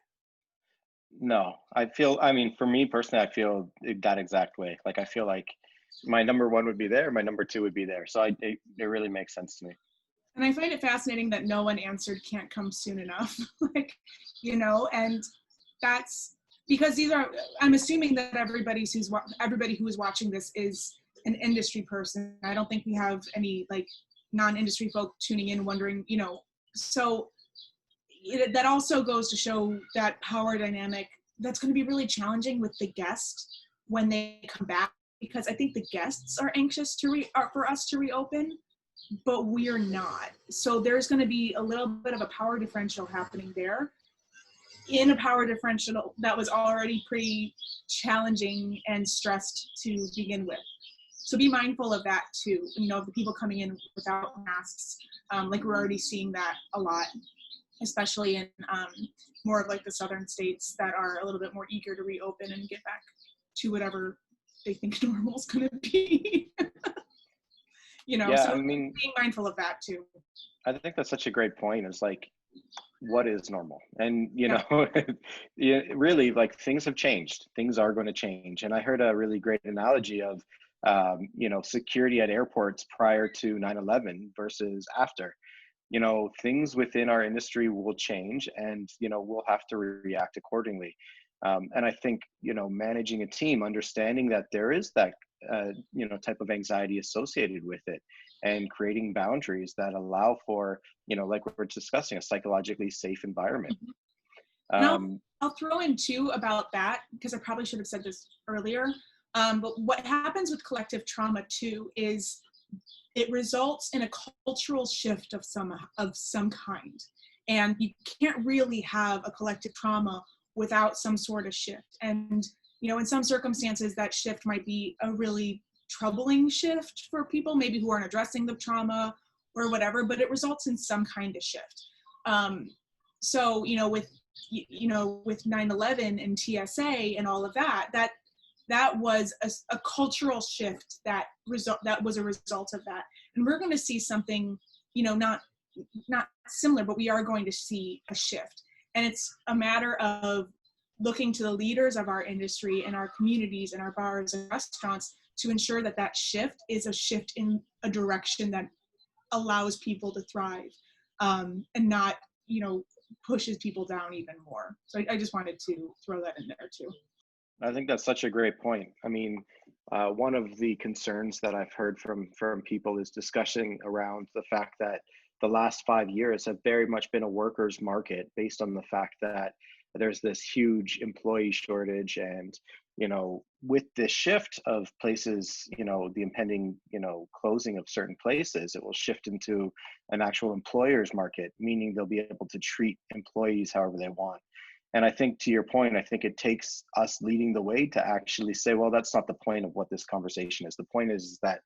No, I mean, for me personally, I feel that exact way. Like, I feel like my number one would be there, my number two would be there. So it really makes sense to me.
And I find it fascinating that no one answered can't come soon enough. Like, you know, and that's because these are, I'm assuming that everybody who is watching this is an industry person. I don't think we have any like non-industry folk tuning in wondering, you know, so that also goes to show that power dynamic that's going to be really challenging with the guest when they come back, because I think the guests are anxious for us to reopen, but we're not. So there's going to be a little bit of a power differential happening there, in a power differential that was already pretty challenging and stressed to begin with. So be mindful of that too. You know, the people coming in without masks, like we're already seeing that a lot, especially in more of like the southern states that are a little bit more eager to reopen and get back to whatever they think normal is going to be. You know,
yeah,
so
I mean,
being mindful of that too.
I think that's such a great point. Is like, what is normal? And, you know, yeah, really, like, things have changed. Things are going to change. And I heard a really great analogy of, you know, security at airports prior to 9/11 versus after. You know, things within our industry will change, and, you know, we'll have to react accordingly. And I think, you know, managing a team, understanding that there is that, you know, type of anxiety associated with it, and creating boundaries that allow for, you know, like we're discussing, a psychologically safe environment.
I'll throw in too about that, because I probably should have said this earlier. But what happens with collective trauma too is it results in a cultural shift of some kind. And you can't really have a collective trauma without some sort of shift. And, you know, in some circumstances, that shift might be a really troubling shift for people, maybe who aren't addressing the trauma, or whatever, but it results in some kind of shift. So, with 9/11 and TSA and all of that was a cultural shift that was a result of that. And we're going to see something, not similar, but we are going to see a shift. And it's a matter of looking to the leaders of our industry and our communities and our bars and restaurants to ensure that shift is a shift in a direction that allows people to thrive, and not, pushes people down even more. So I just wanted to throw that in there too.
I think that's such a great point. I mean, one of the concerns that I've heard from people is discussing around the fact that the last 5 years have very much been a workers' market, based on the fact that there's this huge employee shortage. And, with this shift of places, the impending, closing of certain places, it will shift into an actual employer's market, meaning they'll be able to treat employees however they want. And I think, to your point, I think it takes us leading the way to actually say, well, that's not the point of what this conversation is. The point is that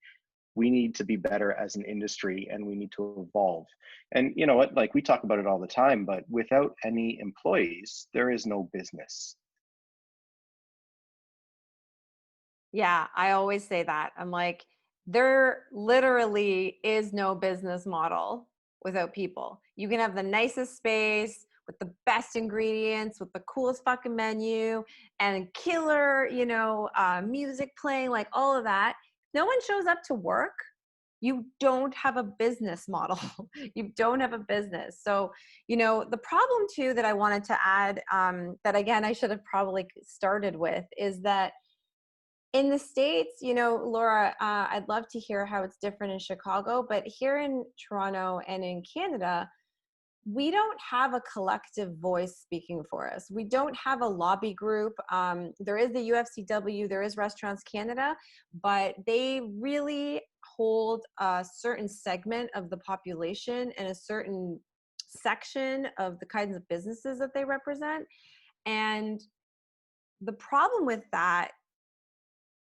we need to be better as an industry, and we need to evolve. And you know what, like, we talk about it all the time, but without any employees, there is no business.
Yeah, I always say that. I'm like, there literally is no business model without people. You can have the nicest space with the best ingredients, with the coolest fucking menu and killer, music playing, like all of that. No one shows up to work. You don't have a business model. You don't have a business. So, the problem too that I wanted to add, that again, I should have probably started with, is that in the States, Laura, I'd love to hear how it's different in Chicago, but here in Toronto and in Canada, we don't have a collective voice speaking for us. We don't have a lobby group. There is the UFCW, there is Restaurants Canada, but they really hold a certain segment of the population and a certain section of the kinds of businesses that they represent. And the problem with that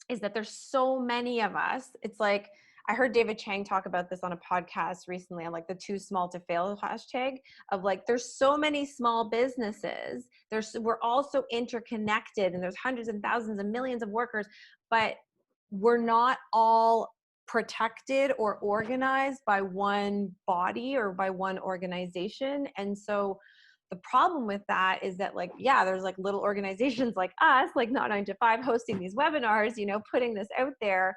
is that there's so many of us. It's like, I heard David Chang talk about this on a podcast recently on like the too small to fail hashtag, of like, there's so many small businesses. We're all so interconnected, and there's hundreds and thousands and millions of workers, but we're not all protected or organized by one body or by one organization. And so the problem with that is that, like, yeah, there's like little organizations like us, like Not 9 to 5, hosting these webinars, putting this out there.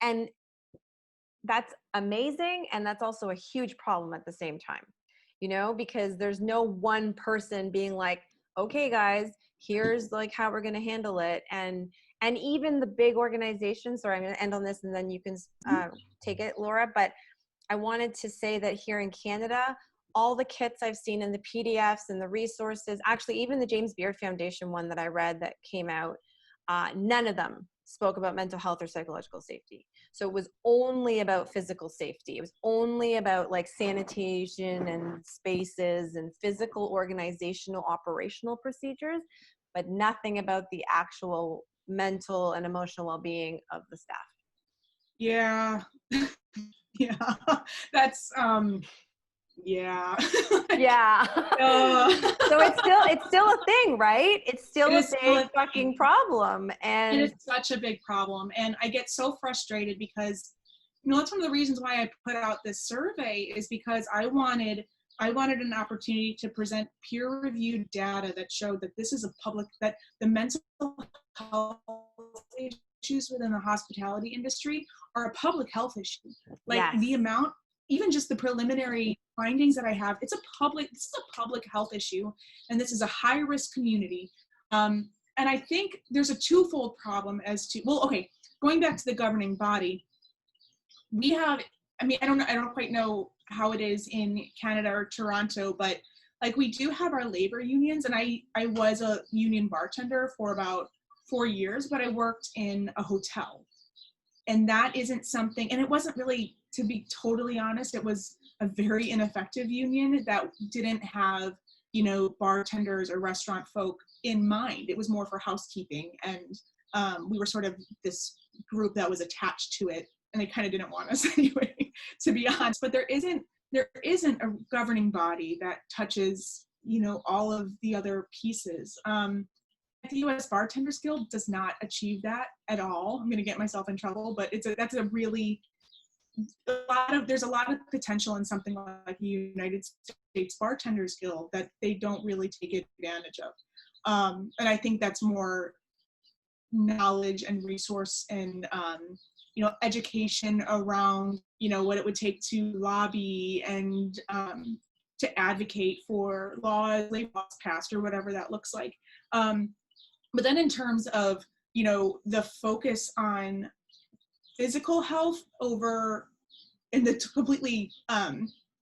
And that's amazing. And that's also a huge problem at the same time, because there's no one person being like, okay, guys, here's like how we're going to handle it. And even the big organizations, sorry, I'm going to end on this and then you can take it, Laura. But I wanted to say that here in Canada, all the kits I've seen and the PDFs and the resources, actually even the James Beard Foundation one that I read that came out, none of them spoke about mental health or psychological safety. So it was only about physical safety. It was only about like sanitation and spaces and physical, organizational, operational procedures, but nothing about the actual mental and emotional well-being of the staff.
Yeah. Yeah. That's, yeah.
Yeah. So it's still a thing, right? It's still a big fucking problem. And
it's such a big problem. And I get so frustrated because, that's one of the reasons why I put out this survey, is because I wanted an opportunity to present peer-reviewed data that showed that that the mental health issues within the hospitality industry are a public health issue. Like, yes. The amount, even just the preliminary findings that I have, this is a public health issue, and this is a high-risk community. And I think there's a twofold problem as to, going back to the governing body, we have, I don't quite know how it is in Canada or Toronto, but like, we do have our labor unions, and I was a union bartender for about 4 years, but I worked in a hotel. And that isn't something, and it wasn't really, to be totally honest, it was a very ineffective union that didn't have, bartenders or restaurant folk in mind. It was more for housekeeping. And we were sort of this group that was attached to it and they kind of didn't want us anyway, to be honest. But there isn't a governing body that touches, all of the other pieces. The U.S. Bartenders Guild does not achieve that at all. I'm going to get myself in trouble, but there's a lot of potential in something like the United States Bartenders Guild that they don't really take advantage of. And I think that's more knowledge and resource and, education around, what it would take to lobby and to advocate for labor laws passed or whatever that looks like. But then in terms of, the focus on physical health and the completely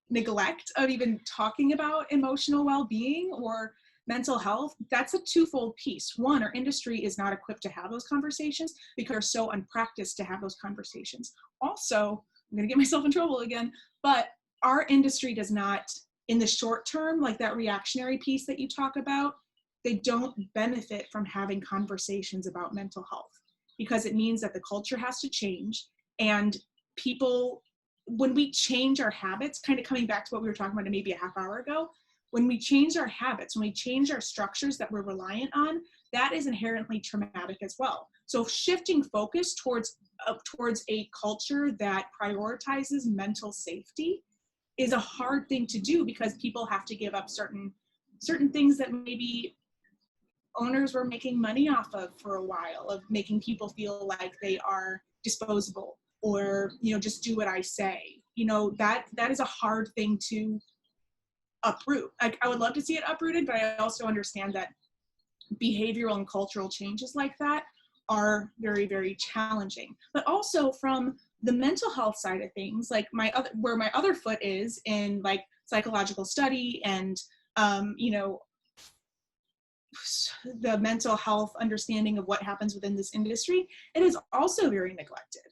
neglect of even talking about emotional well-being or mental health, that's a twofold piece. One, our industry is not equipped to have those conversations because they're so unpracticed to have those conversations. Also, I'm going to get myself in trouble again, but our industry does not, in the short term, like that reactionary piece that you talk about, they don't benefit from having conversations about mental health because it means that the culture has to change. And people, when we change our habits, kind of coming back to what we were talking about maybe a half hour ago, when we change our habits, when we change our structures that we're reliant on, that is inherently traumatic as well. So shifting focus towards a culture that prioritizes mental safety is a hard thing to do because people have to give up certain things that maybe owners were making money off of for a while, of making people feel like they are disposable or, just do what I say. That is a hard thing to uproot. I would love to see it uprooted, but I also understand that behavioral and cultural changes like that are very, very challenging. But also from the mental health side of things, like where my other foot is in like psychological study and, the mental health understanding of what happens within this industry, it is also very neglected.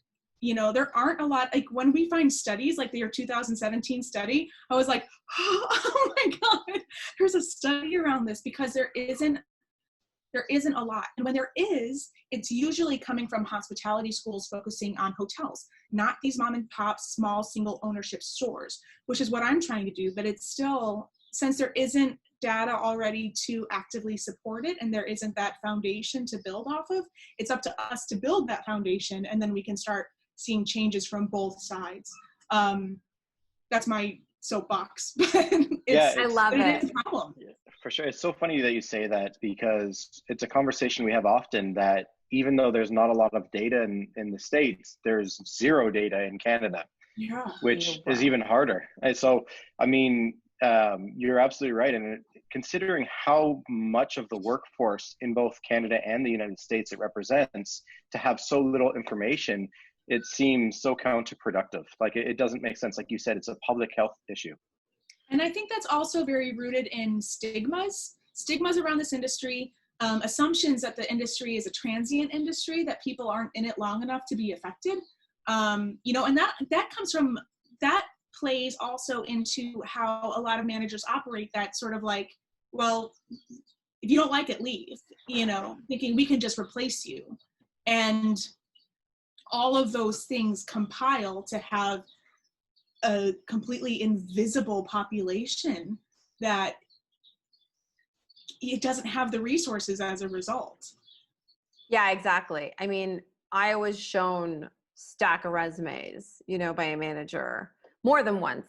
There aren't a lot, like when we find studies like your 2017 study, I was like, oh my God, there's a study around this because there isn't a lot. And when there is, it's usually coming from hospitality schools focusing on hotels, not these mom and pop small single ownership stores, which is what I'm trying to do. But it's still, since there isn't data already to actively support it and there isn't that foundation to build off of, it's up to us to build that foundation and then we can start seeing changes from both sides. That's my soapbox.
I love it.
It's a problem.
For sure. It's so funny that you say that because it's a conversation we have often that even though there's not a lot of data in the States, there's zero data in Canada, which is even harder. And so, I mean, you're absolutely right. And considering how much of the workforce in both Canada and the United States it represents, to have so little information, it seems so counterproductive. Like it doesn't make sense. Like you said, it's a public health issue.
And I think that's also very rooted in stigmas around this industry, assumptions that the industry is a transient industry, that people aren't in it long enough to be affected. And that comes from, that plays also into how a lot of managers operate, that sort of like, well, if you don't like it, leave, thinking we can just replace you. And all of those things compile to have a completely invisible population that it doesn't have the resources as a result.
Yeah, exactly. I mean, I was shown stack of resumes, by a manager more than once,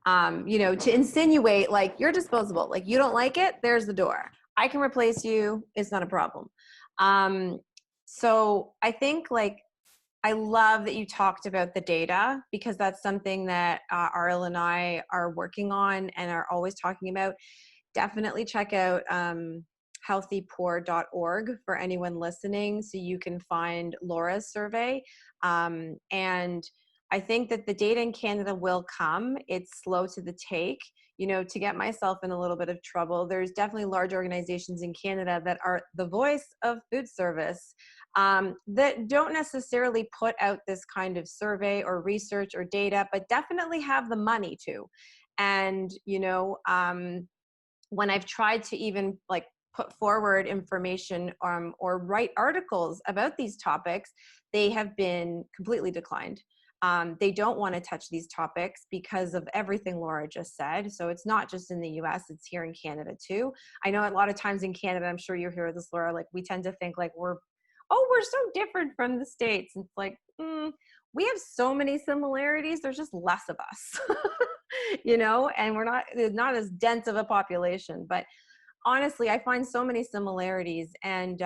to insinuate like you're disposable, like you don't like it, there's the door. I can replace you. It's not a problem. So I think I love that you talked about the data because that's something that Ariel and I are working on and are always talking about. Definitely check out healthypoor.org for anyone listening so you can find Laura's survey. And I think that the data in Canada will come. It's slow to the take. To get myself in a little bit of trouble, there's definitely large organizations in Canada that are the voice of food service that don't necessarily put out this kind of survey or research or data, but definitely have the money to. And, when I've tried to even put forward information or write articles about these topics, they have been completely declined. They don't want to touch these topics because of everything Laura just said. So it's not just in the US, it's here in Canada too. I know a lot of times in Canada, I'm sure you hear this, Laura, like we tend to think like we're so different from the States. It's like, we have so many similarities. There's just less of us, and we're not as dense of a population. But honestly, I find so many similarities. And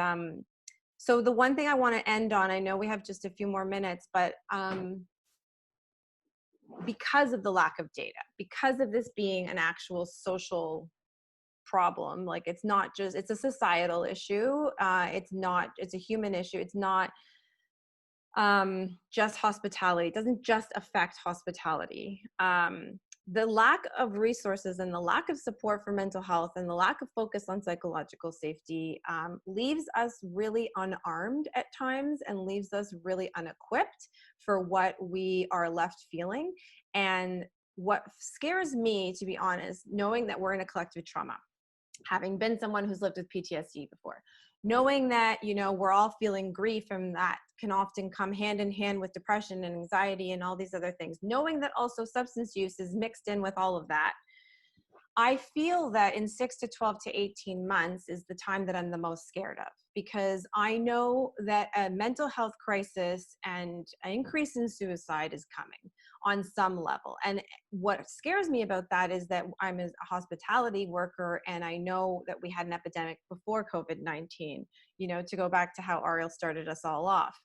so the one thing I want to end on, I know we have just a few more minutes, but because of the lack of data, because of this being an actual social problem, like it's a societal issue. It's a human issue. It's not just hospitality. It doesn't just affect hospitality. The lack of resources and the lack of support for mental health and the lack of focus on psychological safety leaves us really unarmed at times and leaves us really unequipped for what we are left feeling. And what scares me, to be honest, knowing that we're in a collective trauma, having been someone who's lived with PTSD before, knowing that, we're all feeling grief, and that can often come hand in hand with depression and anxiety and all these other things, knowing that also substance use is mixed in with all of that, I feel that in 6 to 12 to 18 months is the time that I'm the most scared of, because I know that a mental health crisis and an increase in suicide is coming on some level. And what scares me about that is that I'm a hospitality worker, and I know that we had an epidemic before COVID-19, to go back to how Ariel started us all off.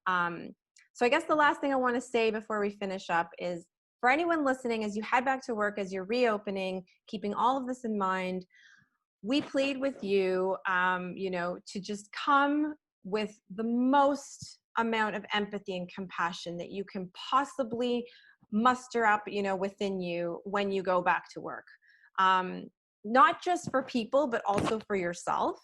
So I guess the last thing I want to say before we finish up is, for anyone listening, as you head back to work, as you're reopening, keeping all of this in mind, we plead with you, to just come with the most amount of empathy and compassion that you can possibly muster up, within you when you go back to work. Not just for people, but also for yourself.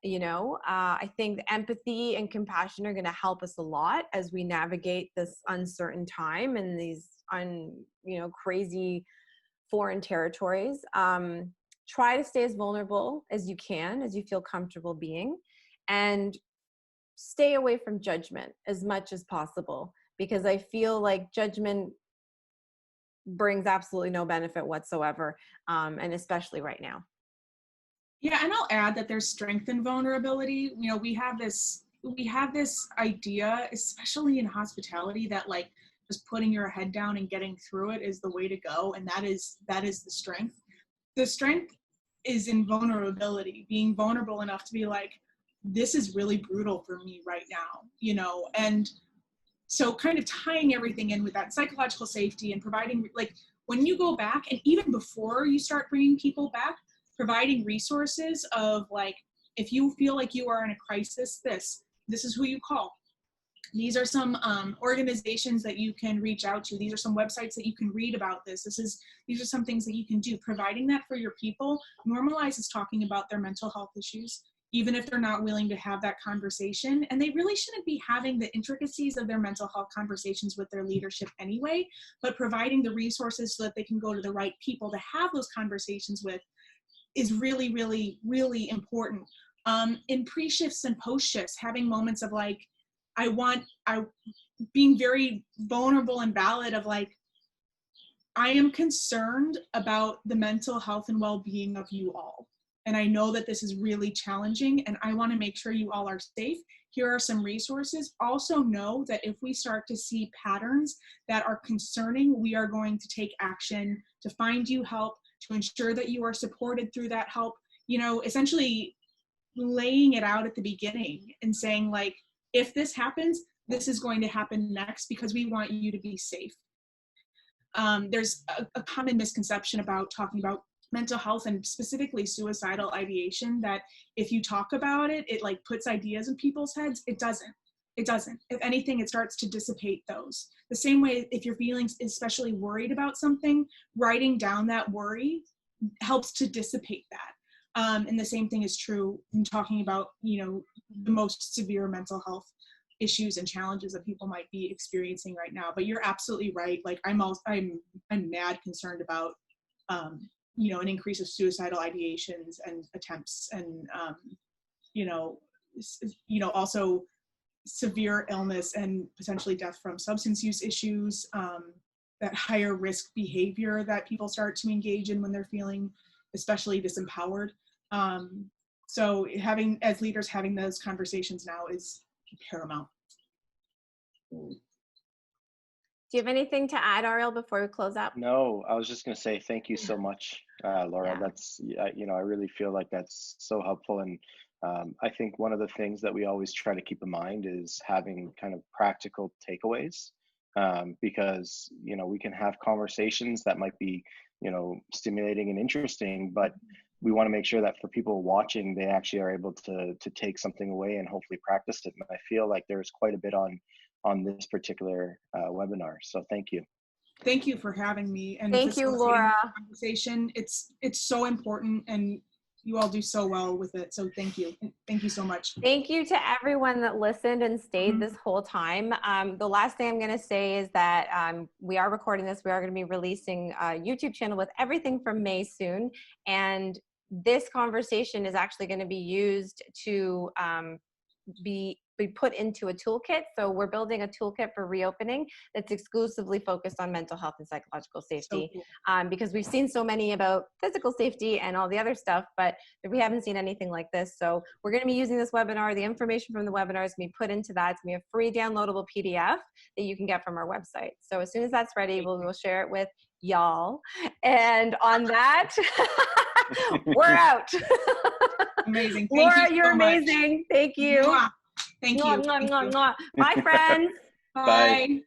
I think the empathy and compassion are going to help us a lot as we navigate this uncertain time and these crazy foreign territories. Try to stay as vulnerable as you can, as you feel comfortable being, and stay away from judgment as much as possible, because I feel like judgment brings absolutely no benefit whatsoever, and especially right now.
Yeah, and I'll add that there's strength in vulnerability. We have this idea, especially in hospitality, that like just putting your head down and getting through it is the way to go, and that is the strength. The strength is in vulnerability, being vulnerable enough to be like, this is really brutal for me right now, and so kind of tying everything in with that psychological safety and providing, like, when you go back, and even before you start bringing people back, providing resources of like, if you feel like you are in a crisis, this is who you call. These are some organizations that you can reach out to. These are some websites that you can read about this. These are some things that you can do. Providing that for your people normalizes talking about their mental health issues, even if they're not willing to have that conversation. And they really shouldn't be having the intricacies of their mental health conversations with their leadership anyway, but providing the resources so that they can go to the right people to have those conversations with is really, really, really important. In pre-shifts and post-shifts, having moments of like, being very vulnerable and valid of like, I am concerned about the mental health and well-being of you all. And I know that this is really challenging, and I want to make sure you all are safe. Here are some resources. Also know that if we start to see patterns that are concerning, we are going to take action to find you help, to ensure that you are supported through that help, essentially laying it out at the beginning and saying like, if this happens, this is going to happen next because we want you to be safe. There's a common misconception about talking about mental health and specifically suicidal ideation, that if you talk about it, it like puts ideas in people's heads. It doesn't. If anything, it starts to dissipate those. The same way, if you're feeling especially worried about something, writing down that worry helps to dissipate that. And the same thing is true in talking about, the most severe mental health issues and challenges that people might be experiencing right now. But you're absolutely right. Like I'm mad concerned about, an increase of suicidal ideations and attempts, and, also severe illness and potentially death from substance use issues, that higher risk behavior that people start to engage in when they're feeling especially disempowered. So as leaders, having those conversations now is paramount.
Do you have anything to add, Ariel, before we close up?
No, I was just going to say thank you so much, Laura.
Yeah.
That's, you know, I really feel like that's so helpful. And I think one of the things that we always try to keep in mind is having kind of practical takeaways, because, you know, we can have conversations that might be, you know, stimulating and interesting, but we want to make sure that for people watching, they actually are able to take something away and hopefully practice it. And I feel like there's quite a bit on this particular webinar. So thank you.
Thank you for having me and
thank you,
facilitating
Laura.
the conversation. It's so important, and you all do so well with it. So thank you. Thank you so much.
Thank you to everyone that listened and stayed this whole time. The last thing I'm going to say is that we are recording this. We are going to be releasing a YouTube channel with everything from May soon. And this conversation is actually going to be used to be put into a toolkit. So we're building a toolkit for reopening that's exclusively focused on mental health and psychological safety.
So cool.
Because we've seen so many about physical safety and all the other stuff, but we haven't seen anything like this. So we're going to be using this webinar. The information from the webinar is going to be put into that. It's going to be a free downloadable PDF that you can get from our website. So as soon as that's ready, we'll share it with y'all. And on that, we're out.
Amazing. Thank
Laura,
you
you're
so much.
amazing. Thank you.
Mwah. Thank you.
Mwah, mwah, mwah, mwah. Bye, friends.
Bye.